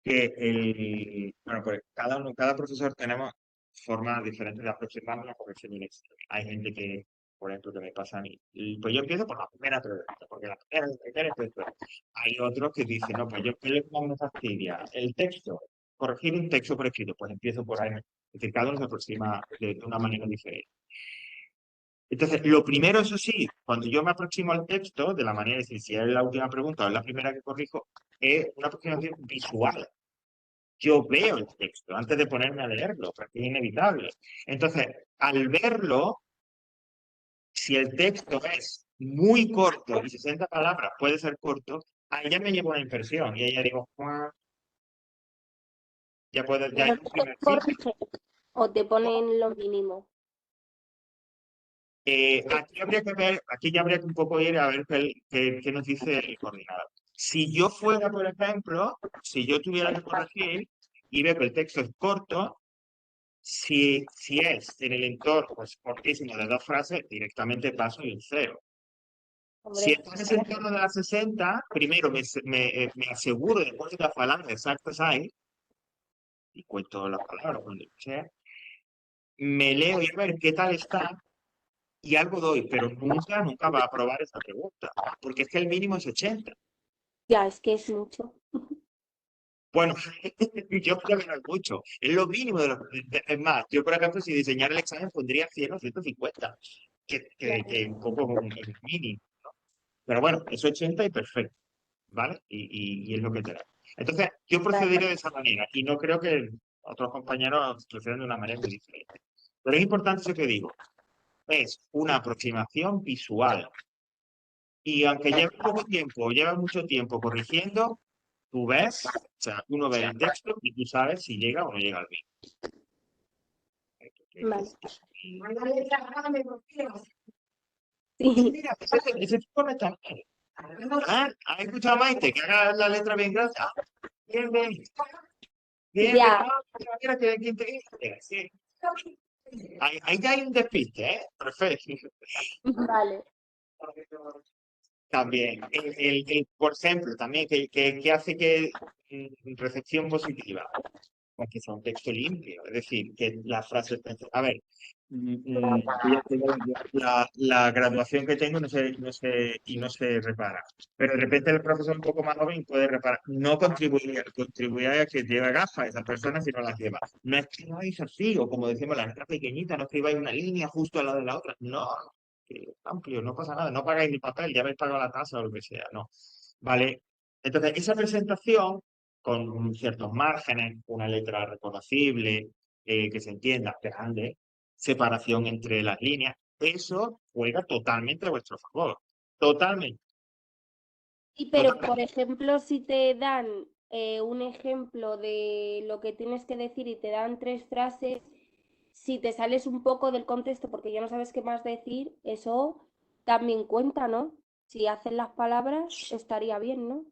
bueno, pues cada profesor tenemos formas diferentes de aproximarnos a la corrección de un examen. Hay gente que, por ejemplo, que me pasa a mí, pues yo empiezo por la primera pregunta, porque la primera es esto. Hay otros que dicen, no, pues yo, ¿qué es lo que más me fastidia? El texto, corregir un texto por escrito, pues empiezo por ahí. Es decir, cada uno se aproxima de una manera diferente. Entonces, lo primero, eso sí, cuando yo me aproximo al texto, de la manera, es decir, si es la última pregunta o es la primera que corrijo, es una aproximación visual. Yo veo el texto antes de ponerme a leerlo, porque es inevitable. Entonces, al verlo, si el texto es muy corto y 60 palabras puede ser corto, ahí ya me llevo una impresión y ahí ya digo, "Ah", ya puedo, ya hay Pero un no te primer filtro. corrigen o te ponen lo mínimo. Aquí habría que ver, aquí ya habría que un poco ir a ver qué nos dice el coordinador. Si yo fuera, por ejemplo, si yo tuviera que corregir y veo que el texto es corto, si es en el entorno, pues cortísimo de dos frases, directamente paso y el cero. Si Hombre, está en ese entorno de las 60, primero me aseguro de cuántas palabras exactas hay, y cuento las palabras cuando sea, me leo y a ver qué tal está, y algo doy, pero nunca va a aprobar esa pregunta, porque es que el mínimo es 80. ya es que es mucho. Bueno, yo creo que no es mucho, es lo mínimo es más, yo por ejemplo, si diseñara el examen pondría 100 o 150, que un poco el mínimo. Pero bueno, es 80 y perfecto, ¿vale? Y es lo que tenemos. Entonces, yo procederé de esa manera y no creo que otros compañeros procedan de una manera muy diferente. Pero es importante eso que digo, es una aproximación visual. Y aunque lleve poco tiempo, lleve mucho tiempo corrigiendo, tú ves, o sea, uno ve el texto y tú sabes si llega o no llega al mismo. Vale. Y Sí, mira, ese tipo no está mal. Ah, ¿has escuchado a Maite que haga la letra bien grande? Ah, bien, bien. Bien, bien. ya, Ah, mira que quién te dice. Sí. Ahí ya hay un despiste, ¿eh? Perfecto. vale. También, por ejemplo, también que hace que recepción positiva, pues que sea un texto limpio, es decir, que la frase, a ver, yo ya tengo la graduación que tengo y no se repara, pero de repente el profesor un poco más joven puede reparar, no contribuiría a que lleve gafas esa persona si no las lleva. No escribáis así, o como decimos, la letra pequeñita, no escribáis una línea justo al lado de la otra, no, que es amplio, no pasa nada, no pagáis el papel, ya habéis pagado la tasa o lo que sea, no. Vale, entonces esa presentación con ciertos márgenes, una letra reconocible, que se entienda, grande, separación entre las líneas, eso juega totalmente a vuestro favor, totalmente, Sí, pero por totalmente. ejemplo, si te dan un ejemplo de lo que tienes que decir y te dan 3 frases, si te sales un poco del contexto porque ya no sabes qué más decir, eso también cuenta, ¿no? Si hacen las palabras, estaría bien, ¿no?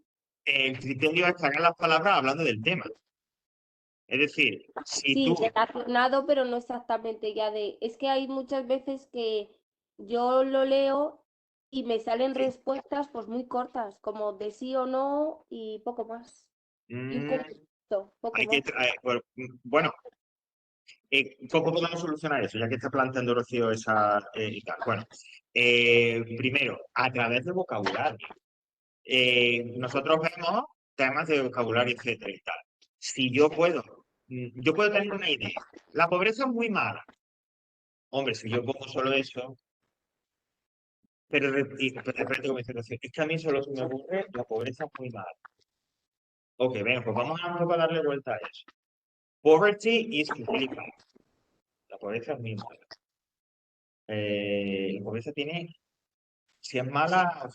El criterio es que hagan las palabras hablando del tema. Es decir, si Sí, tú... relacionado, pero no exactamente ya de... Es que hay muchas veces que yo lo leo y me salen Sí, respuestas pues muy cortas, como de sí o no y poco más. Y un mm, complemento, poco hay que... más. Bueno, ¿cómo podemos solucionar eso? Ya que está planteando Rocío esa y tal. Bueno, primero, a través de vocabulario. Nosotros vemos temas de vocabulario, etcétera y tal. Si yo puedo tener una idea. La pobreza es muy mala. Hombre, si yo pongo solo eso, pero de repente comienzo a decir, es que a mí solo se me ocurre la pobreza es muy mala. Ok, venga, pues vamos a un poco a darle vuelta a eso. Poverty is really bad. La pobreza es muy mala. La pobreza tiene, si es mala,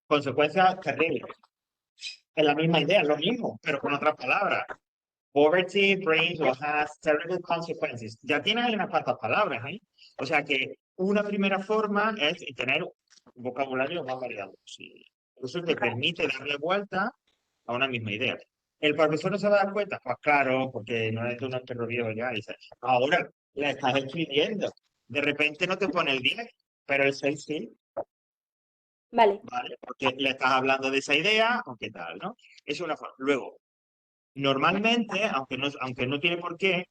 consecuencias terribles. Es la misma idea, es lo mismo, pero con otras palabras. Poverty brings or has terrible consequences. Ya tiene ahí unas cuantas palabras, ¿eh? O sea que una primera forma es tener un vocabulario más variado. Sí. Eso te permite darle vuelta a una misma idea. ¿El profesor no se va a dar cuenta? Pues claro, porque no es de un perro viejo ya. Dice, ahora la estás escribiendo. De repente no te pone el 10, pero el 6 sí, Vale, ¿vale? Porque le estás hablando de esa idea, o qué tal, ¿no? Es una forma. Luego, normalmente, aunque no tiene por qué,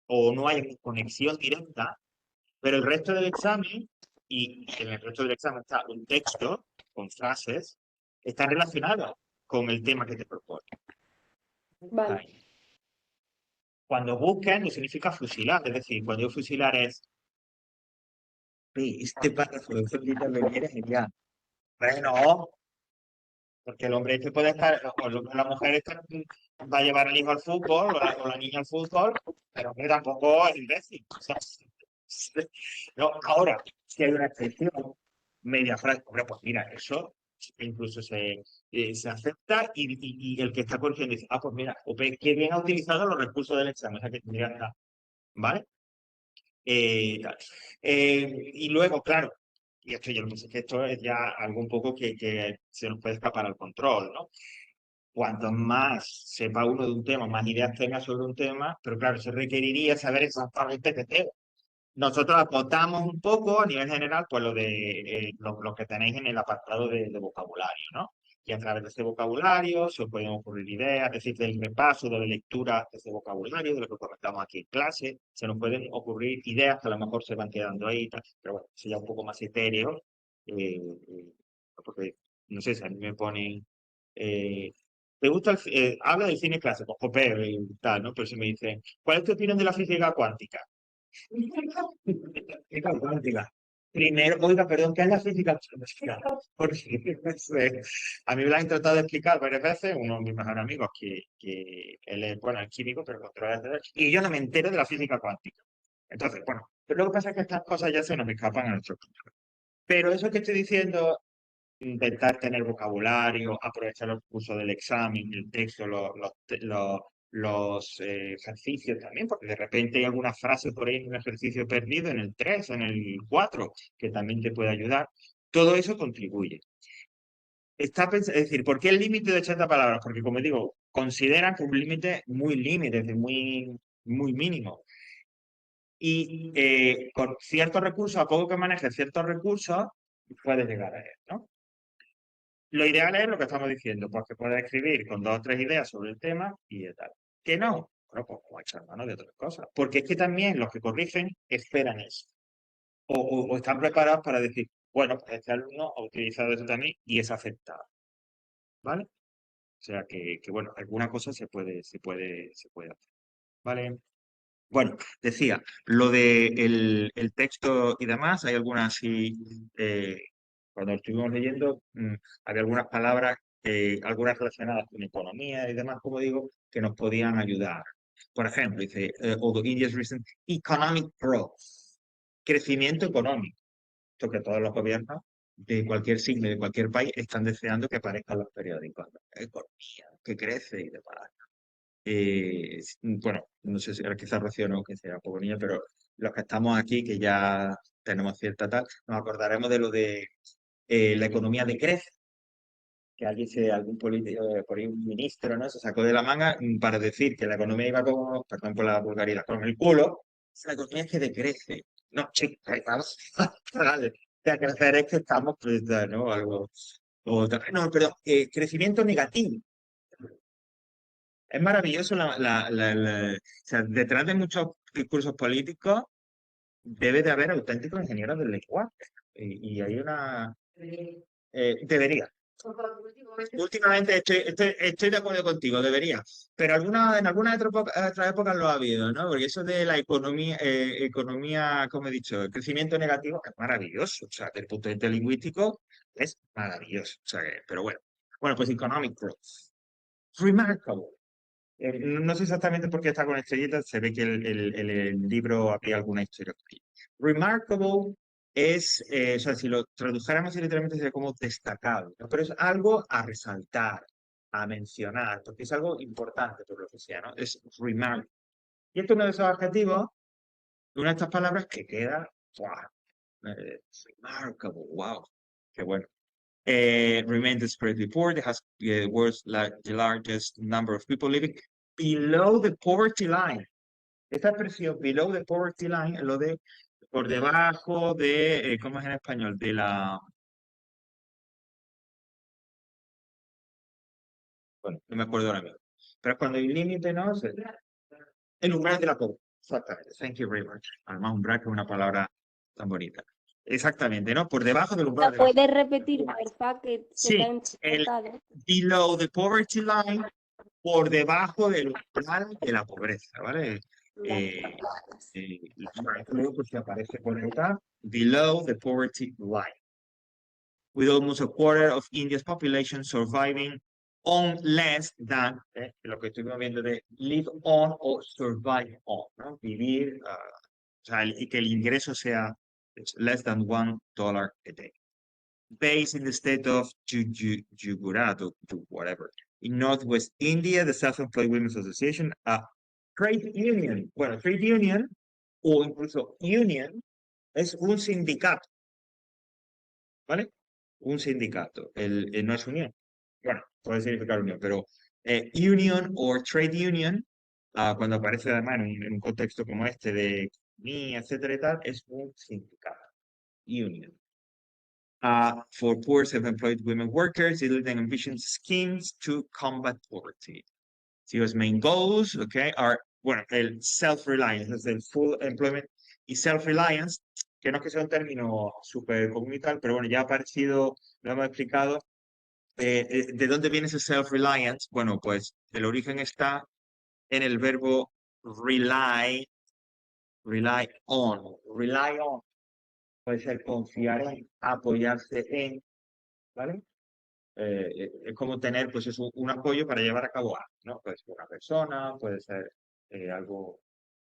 o no hay conexión directa, pero el resto del examen, y en el resto del examen está un texto con frases, están relacionados con el tema que te propone. vale. Ahí. Cuando busquen, no significa fusilar, es decir, cuando yo fusilar es, "Sí, este párrafo de Peter lo viene genial. Bueno, porque el hombre este puede estar, la mujer esta va a llevar al hijo al fútbol, o la niña al fútbol, pero hombre tampoco es imbécil. O sea, no, ahora, si hay una excepción, media frase, hombre, pues mira, eso incluso se acepta y el que está corrigiendo dice, ah, pues mira, Ope, qué bien ha utilizado los recursos del examen, o sea que tendría que estar, ¿vale? Tal. Y luego, claro, y esto yo lo que sé que esto es ya algo un poco que se nos puede escapar al control, ¿no? Cuanto más sepa uno de un tema, más ideas tenga sobre un tema, pero claro, eso requeriría saber exactamente qué tema. Nosotros acotamos un poco a nivel general, pues lo que tenéis en el apartado de vocabulario, ¿no? Y a través de ese vocabulario se os pueden ocurrir ideas, es decir, del repaso, de la lectura de ese vocabulario, de lo que comentamos aquí en clase, se nos pueden ocurrir ideas que a lo mejor se van quedando ahí, y tal, pero bueno, eso ya un poco más etéreo, eh, porque, no sé, si a mí me ponen, eh, ¿te gusta habla del cine clásico? Jope, y tal, ¿no? Pero si me dicen, ¿cuál es tu opinión de la física cuántica? Física cuántica. Primero, oiga, perdón, ¿qué es la física cuántica? Porque no sé, a mí me la han tratado de explicar varias veces, uno de mis mejores amigos, que él es, bueno, es químico, pero controla y yo no me entero de la física cuántica. Entonces, bueno, pero lo que pasa es que estas cosas ya se nos escapan a nuestro control. Pero eso que estoy diciendo, intentar tener vocabulario, aprovechar los cursos del examen, el texto, los ejercicios también, porque de repente hay alguna frase por ahí en un ejercicio perdido, en el 3 en el 4 que también te puede ayudar. Todo eso contribuye. Es decir, ¿por qué el límite de 80 palabras? Porque, como digo, consideran que es un límite, es decir, muy mínimo. Y con ciertos recursos, a poco que manejes ciertos recursos, puedes llegar a él, ¿no? Lo ideal es lo que estamos diciendo, pues que puedas escribir con dos o tres ideas sobre el tema y tal. ¿Que no? Bueno, pues vamos a echar mano de otras cosas. Porque es que también los que corrigen esperan eso. O están preparados para decir, bueno, pues este alumno ha utilizado eso también y es aceptado. ¿Vale? O sea que bueno, alguna cosa se puede hacer. ¿Vale? Bueno, decía, lo de el texto y demás, hay algunas así, cuando lo estuvimos leyendo, había algunas palabras, algunas relacionadas con economía y demás, como digo, que nos podían ayudar. Por ejemplo, dice, although India's recent economic growth, crecimiento económico, esto que todos los gobiernos de cualquier signo, de cualquier país, están deseando que aparezcan los periódicos, ¿no? Economía, que crece y demás. Bueno, no sé si ahora quizás Rocío no, que sea poco niña, pero los que estamos aquí, que ya tenemos cierta tal, nos acordaremos de lo de la economía decrece, que algún político, por ahí un ministro, ¿no? Se sacó de la manga para decir que la economía iba como, perdón por la vulgaridad, con el culo. La economía es que decrece. No, chicos, vamos vale. Que a crecer es que estamos, pues, ¿no? Algo. No, pero crecimiento negativo. Es maravilloso o sea, detrás de muchos discursos políticos debe de haber auténticos ingenieros del lenguaje. Y hay una... debería. Últimamente estoy de acuerdo contigo, debería. Pero en algunas otras épocas lo ha habido, ¿no? Porque eso de la economía, como he dicho, el crecimiento negativo es maravilloso. O sea, desde el punto de vista lingüístico es maravilloso. O sea, pero bueno. Bueno, pues economic growth. Remarkable. No sé exactamente por qué está con estrellitas, se ve que el libro había alguna historia aquí. Remarkable es, o sea, si lo tradujéramos literalmente sería como destacado, ¿no? Pero es algo a resaltar, a mencionar, porque es algo importante por lo que sea, ¿no? Es remarkable. Y esto es uno de esos adjetivos, una de estas palabras que queda, ¡guau! Remarkable, wow, qué bueno. Remains desperately poor. It has the largest number of people living below the poverty line. Esta expresión below the poverty line es lo de por debajo de, ¿cómo es en español? De la, bueno, no me acuerdo ahora mismo. Pero cuando hay un límite, ¿no? El umbral de la pobreza. Exactamente. Thank you very much. Además, umbral que es una palabra tan bonita. Exactamente, ¿no? Por debajo del umbral ¿La de la puedes repetir, porfa, que se te ha Sí, el entrecortado? below the poverty line, por debajo del umbral de la pobreza, ¿vale? Vale. Luego pues aparece por acá, below the poverty line. With almost a quarter of India's population surviving on less than, lo que estoy viendo de live on o survive on, ¿no? Vivir, o sea, y que el ingreso sea less than $1 a day. Based in the state of Gujarat or whatever. In Northwest India, the Self-Employed Women's Association, a trade union. Bueno, trade union o incluso union es un sindicato, ¿vale? Un sindicato, no es unión. Bueno, puede significar unión, pero union o trade union, cuando aparece además en un contexto como este de economía, etcétera y tal, es un sindicato, union. For poor self-employed women workers, leading ambitious schemes to combat poverty. CEO's main goals, okay, are, bueno, el self-reliance, es el full employment y self-reliance, que no es que sea un término súper común y tal, pero bueno, ya ha aparecido, lo hemos explicado. ¿De dónde viene ese self-reliance? Bueno, pues el origen está en el verbo rely on. Rely on puede ser confiar en, apoyarse en, ¿vale? Es como tener, pues, es un apoyo para llevar a cabo algo, ¿no? Puede ser una persona, puede ser algo.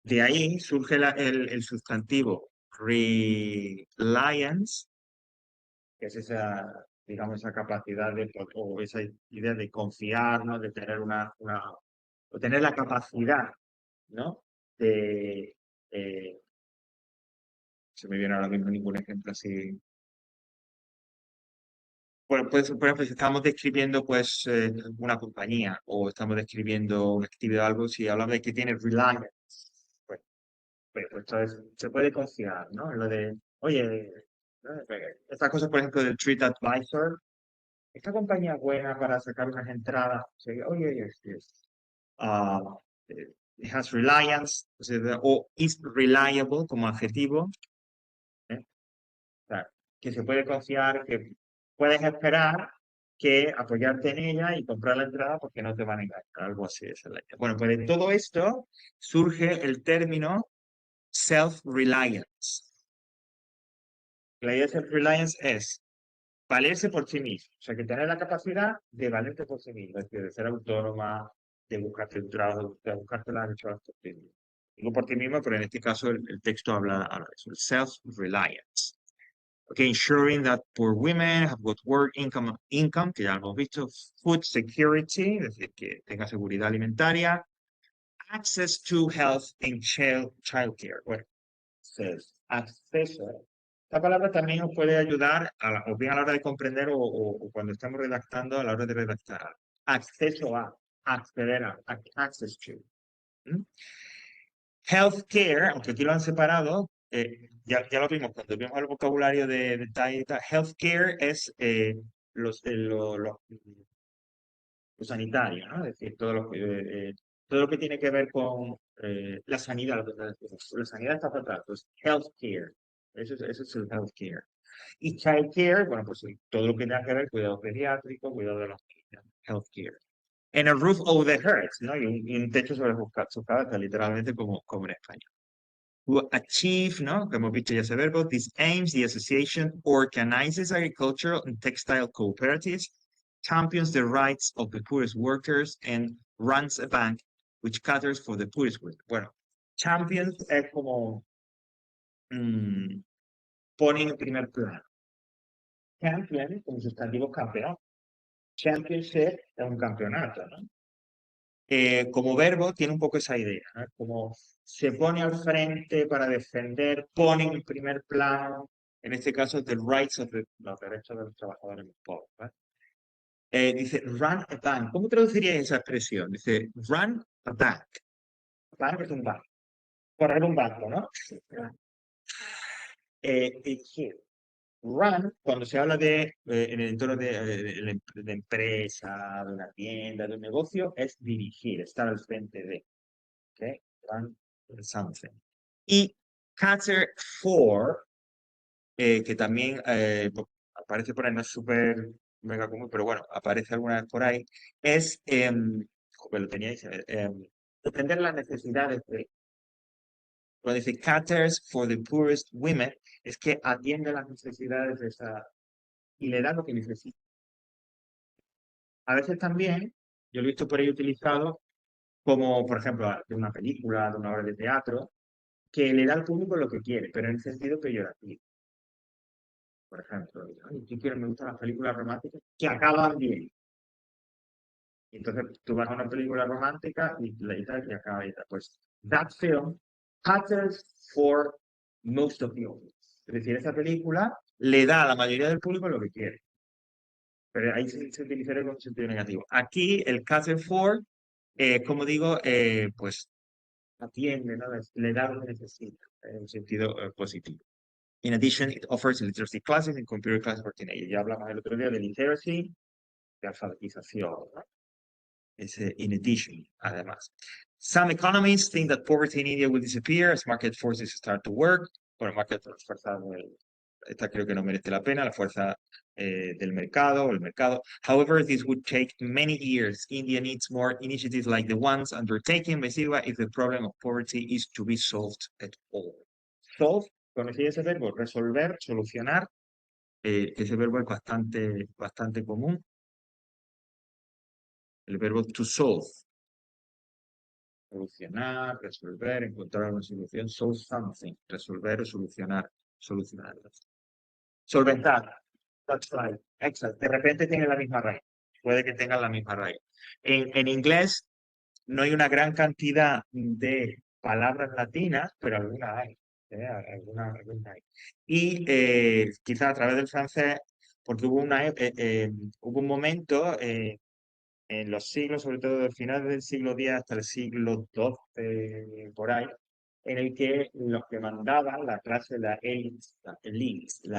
De ahí surge el sustantivo reliance, que es esa, digamos, esa capacidad de, o esa idea de confiar, ¿no? De tener o tener la capacidad, ¿no? De, se me viene ahora mismo ningún ejemplo así. Bueno, pues, por ejemplo, si estamos describiendo pues una compañía o estamos describiendo una actividad o algo, si hablamos de que tiene reliance, pues, pues entonces se puede confiar, ¿no? En lo de, oye, estas cosas, por ejemplo, del TripAdvisor, esta compañía es buena para sacar unas entradas, sí, oye, yes. It has reliance, o is reliable como adjetivo, ¿eh? O sea, que se puede confiar, que puedes esperar que apoyarte en ella y comprar la entrada porque no te van a engañar, algo así es la idea. Bueno, pues de todo esto surge el término self-reliance. La idea de self-reliance es valerse por sí mismo, o sea, que tener la capacidad de valerte por sí mismo, es decir, de ser autónoma, de buscarte un trabajo, de buscarte las cosas por ti mismo. Digo por ti mismo, pero en este caso el texto habla de eso, el self-reliance. Okay, ensuring that poor women have good work, income, que ya lo hemos visto, food security, es decir, que tenga seguridad alimentaria, access to health and childcare. Bueno, acceso. Esta palabra también nos puede ayudar, o bien a la hora de comprender o cuando estamos redactando, a la hora de redactar algo. Acceso a, acceder a, access to. Healthcare, aunque aquí lo han separado, ya lo vimos cuando vimos el vocabulario de tal. Healthcare es lo sanitario, ¿no? Es decir, todo lo que tiene que ver con la sanidad. La sanidad está por atrás, pues healthcare. Eso es el healthcare. Y childcare, bueno, pues todo lo que tenga que ver cuidado pediátrico, cuidado de los niños, healthcare. And a roof over their heads, ¿no? Y un techo sobre sus cabezas, literalmente como en español. To achieve, ¿no? Como hemos dicho ya ese verbo, these aims, the association organizes agricultural and textile cooperatives, champions the rights of the poorest workers, and runs a bank which caters for the poorest workers. Bueno, champions es como ponen en primer plano. Champion, como sustantivo campeón. Championship es un campeonato, ¿no? Como verbo tiene un poco esa idea, ¿no? Como se pone al frente para defender, pone en primer plano, en este caso, los derechos de los trabajadores pobres, ¿vale? Dice, run a bank. ¿Cómo traduciría esa expresión? Dice, run a bank. Bank es un banco. Correr un banco, ¿no? Run, cuando se habla en el entorno de empresa, de una tienda, de un negocio, es dirigir, estar al frente de. ¿Okay? Run something. Y cater for, que también aparece por ahí, no es súper mega común, pero bueno, aparece alguna vez por ahí, es, lo teníais, atender las necesidades de. Cuando dice caters for the poorest women, es que atiende las necesidades de esa y le da lo que necesita. A veces también, yo lo he visto por ahí utilizado como, por ejemplo, de una película, de una obra de teatro, que le da al público lo que quiere, pero en el sentido peyorativo. Por ejemplo, me gustan las películas románticas que acaban bien. Entonces tú vas a una película romántica y la tal que acaba y tal. Pues that film caters for most of the audience. Es decir, esa película le da a la mayoría del público lo que quiere. Pero ahí se utilizaría con un sentido negativo. Aquí el cater for, como digo, pues atiende, ¿no? Le da lo que necesita en un sentido positivo. In addition, it offers literacy classes and computer classes for teenagers. Ya hablamos el otro día de literacy, de alfabetización, ¿no? In addition, además. Some economists think that poverty in India will disappear as market forces start to work. Bueno, esta creo que no merece la pena, la fuerza del mercado, el mercado. However, this would take many years. India needs more initiatives like the ones undertaken by Silva if the problem of poverty is to be solved at all. Solve, conocía ese verbo, resolver, solucionar. Ese verbo es bastante común. El verbo to solve. Solucionar, resolver, encontrar una solución. Solve something. Resolver o solucionar. Solventar. That's right. Excellent. De repente tiene la misma raíz. Puede que tengan la misma raíz. En inglés no hay una gran cantidad de palabras latinas, pero alguna hay. Alguna hay. Y quizá a través del francés, porque hubo un momento en los siglos, sobre todo del final del siglo X hasta el siglo XII, por ahí, en el que los que mandaban la clase, la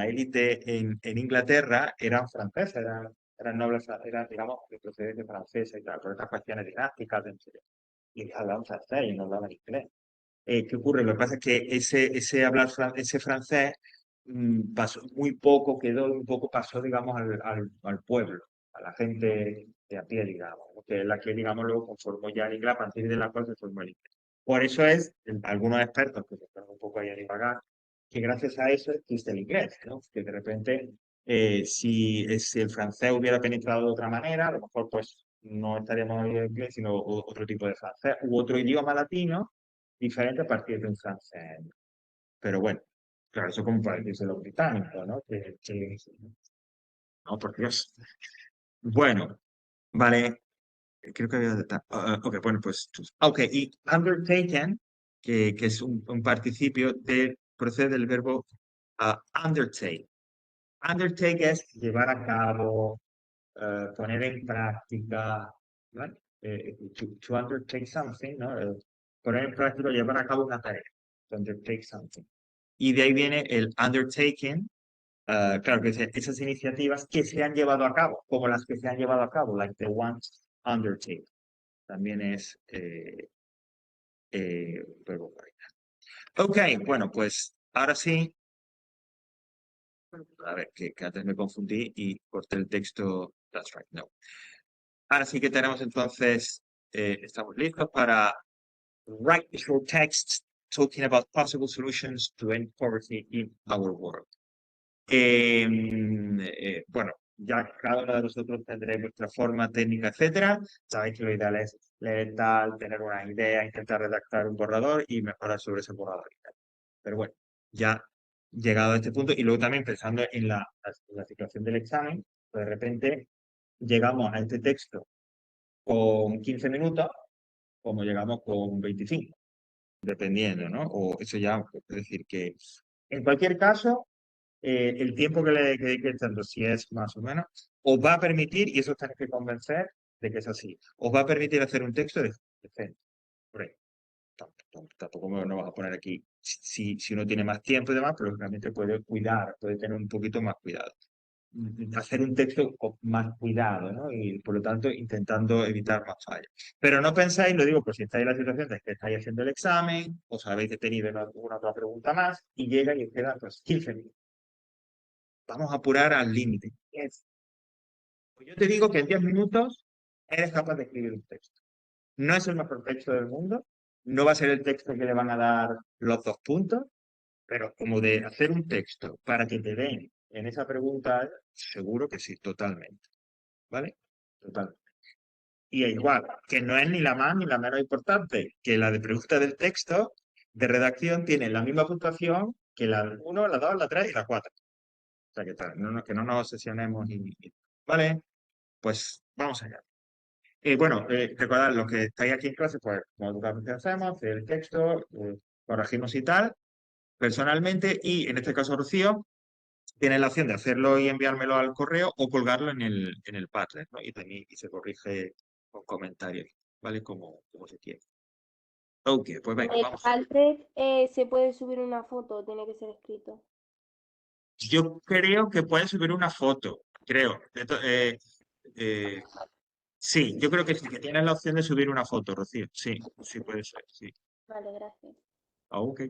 élite en Inglaterra eran franceses, eran nobles, eran, digamos, de procedencia francesa y tal, por estas cuestiones dinásticas, y hablaban francés y no hablaban inglés. ¿Qué ocurre? Lo que pasa es que ese francés pasó muy poco, un poco pasó, digamos, al pueblo, a la gente de a pie, digamos, que es la que, digamos, luego conformó ya el inglés, a partir de la cual se formó el inglés. Por eso algunos expertos que se están un poco ahí a divagar, que gracias a eso existe el inglés, ¿no? Que de repente, si el francés hubiera penetrado de otra manera, a lo mejor pues no estaríamos hablando de inglés, sino otro tipo de francés, u otro idioma latino, diferente a partir de un francés. Pero bueno, claro, eso como para decirse los británicos, ¿no? No, por Dios. Bueno, vale. Creo que había... ok, bueno, pues... Ok, y undertaken, que es un participio de procede del verbo undertake. Undertake es llevar a cabo, poner en práctica, ¿vale? To undertake something, ¿no? Poner en práctica, llevar a cabo una tarea. To undertake something. Y de ahí viene el undertaking, claro que esas iniciativas que se han llevado a cabo, como las que se han llevado a cabo, like the ones undertake. También es verbo cardinal. Ok, bueno, pues ahora sí. A ver, que antes me confundí y corté el texto. That's right, no. Ahora sí que tenemos entonces, estamos listos para write the short texts talking about possible solutions to end poverty in our world. Bueno, ya cada uno de nosotros tendrá vuestra forma técnica, etcétera. Sabéis que lo ideal es leer tal, tener una idea, intentar redactar un borrador y mejorar sobre ese borrador. Pero bueno, ya llegado a este punto y luego también pensando en la situación del examen, pues de repente llegamos a este texto con 15 minutos, como llegamos con 25, dependiendo, ¿no? O eso ya, es decir, que en cualquier caso, el tiempo que le dedique echando, si es más o menos, os va a permitir, y eso os tenéis que convencer de que es así, os va a permitir hacer un texto decente. Hombre, tampoco no vas a poner aquí, si uno tiene más tiempo y demás, pero realmente puede cuidar, puede tener un poquito más cuidado. Hacer un texto con más cuidado, ¿no? Y por lo tanto intentando evitar más fallos. Pero no pensáis, lo digo, pues si estáis en la situación de que estáis haciendo el examen, os habéis detenido en alguna otra pregunta más y llega y os quedan pues 15 minutos. Vamos a apurar al límite. Pues yo te digo que en 10 minutos eres capaz de escribir un texto. No es el mejor texto del mundo, no va a ser el texto que le van a dar los 2 puntos, pero como de hacer un texto para que te den en esa pregunta, seguro que sí, totalmente. ¿Vale? Totalmente. Y igual, que no es ni la más ni la menos importante, que la de pregunta del texto de redacción tiene la misma puntuación que la 1, la 2, la 3 y la 4. O sea, que no nos obsesionemos ¿vale? Pues vamos allá. Bueno, recordad, los que estáis aquí en clase, pues como educadamente hacemos, hacer el texto, corregimos y tal, personalmente, y en este caso Rocío, tiene la opción de hacerlo y enviármelo al correo o colgarlo en el Padlet, ¿no? Y también se corrige con comentarios, ¿vale? Como se quiere. Ok, pues venga, En el vamos. Padlet se puede subir una foto, tiene que ser escrito. Yo creo que puedes subir una foto, creo. Sí, yo creo que sí, que tienes la opción de subir una foto, Rocío. Sí, sí puede ser, sí. Vale, gracias. Ok.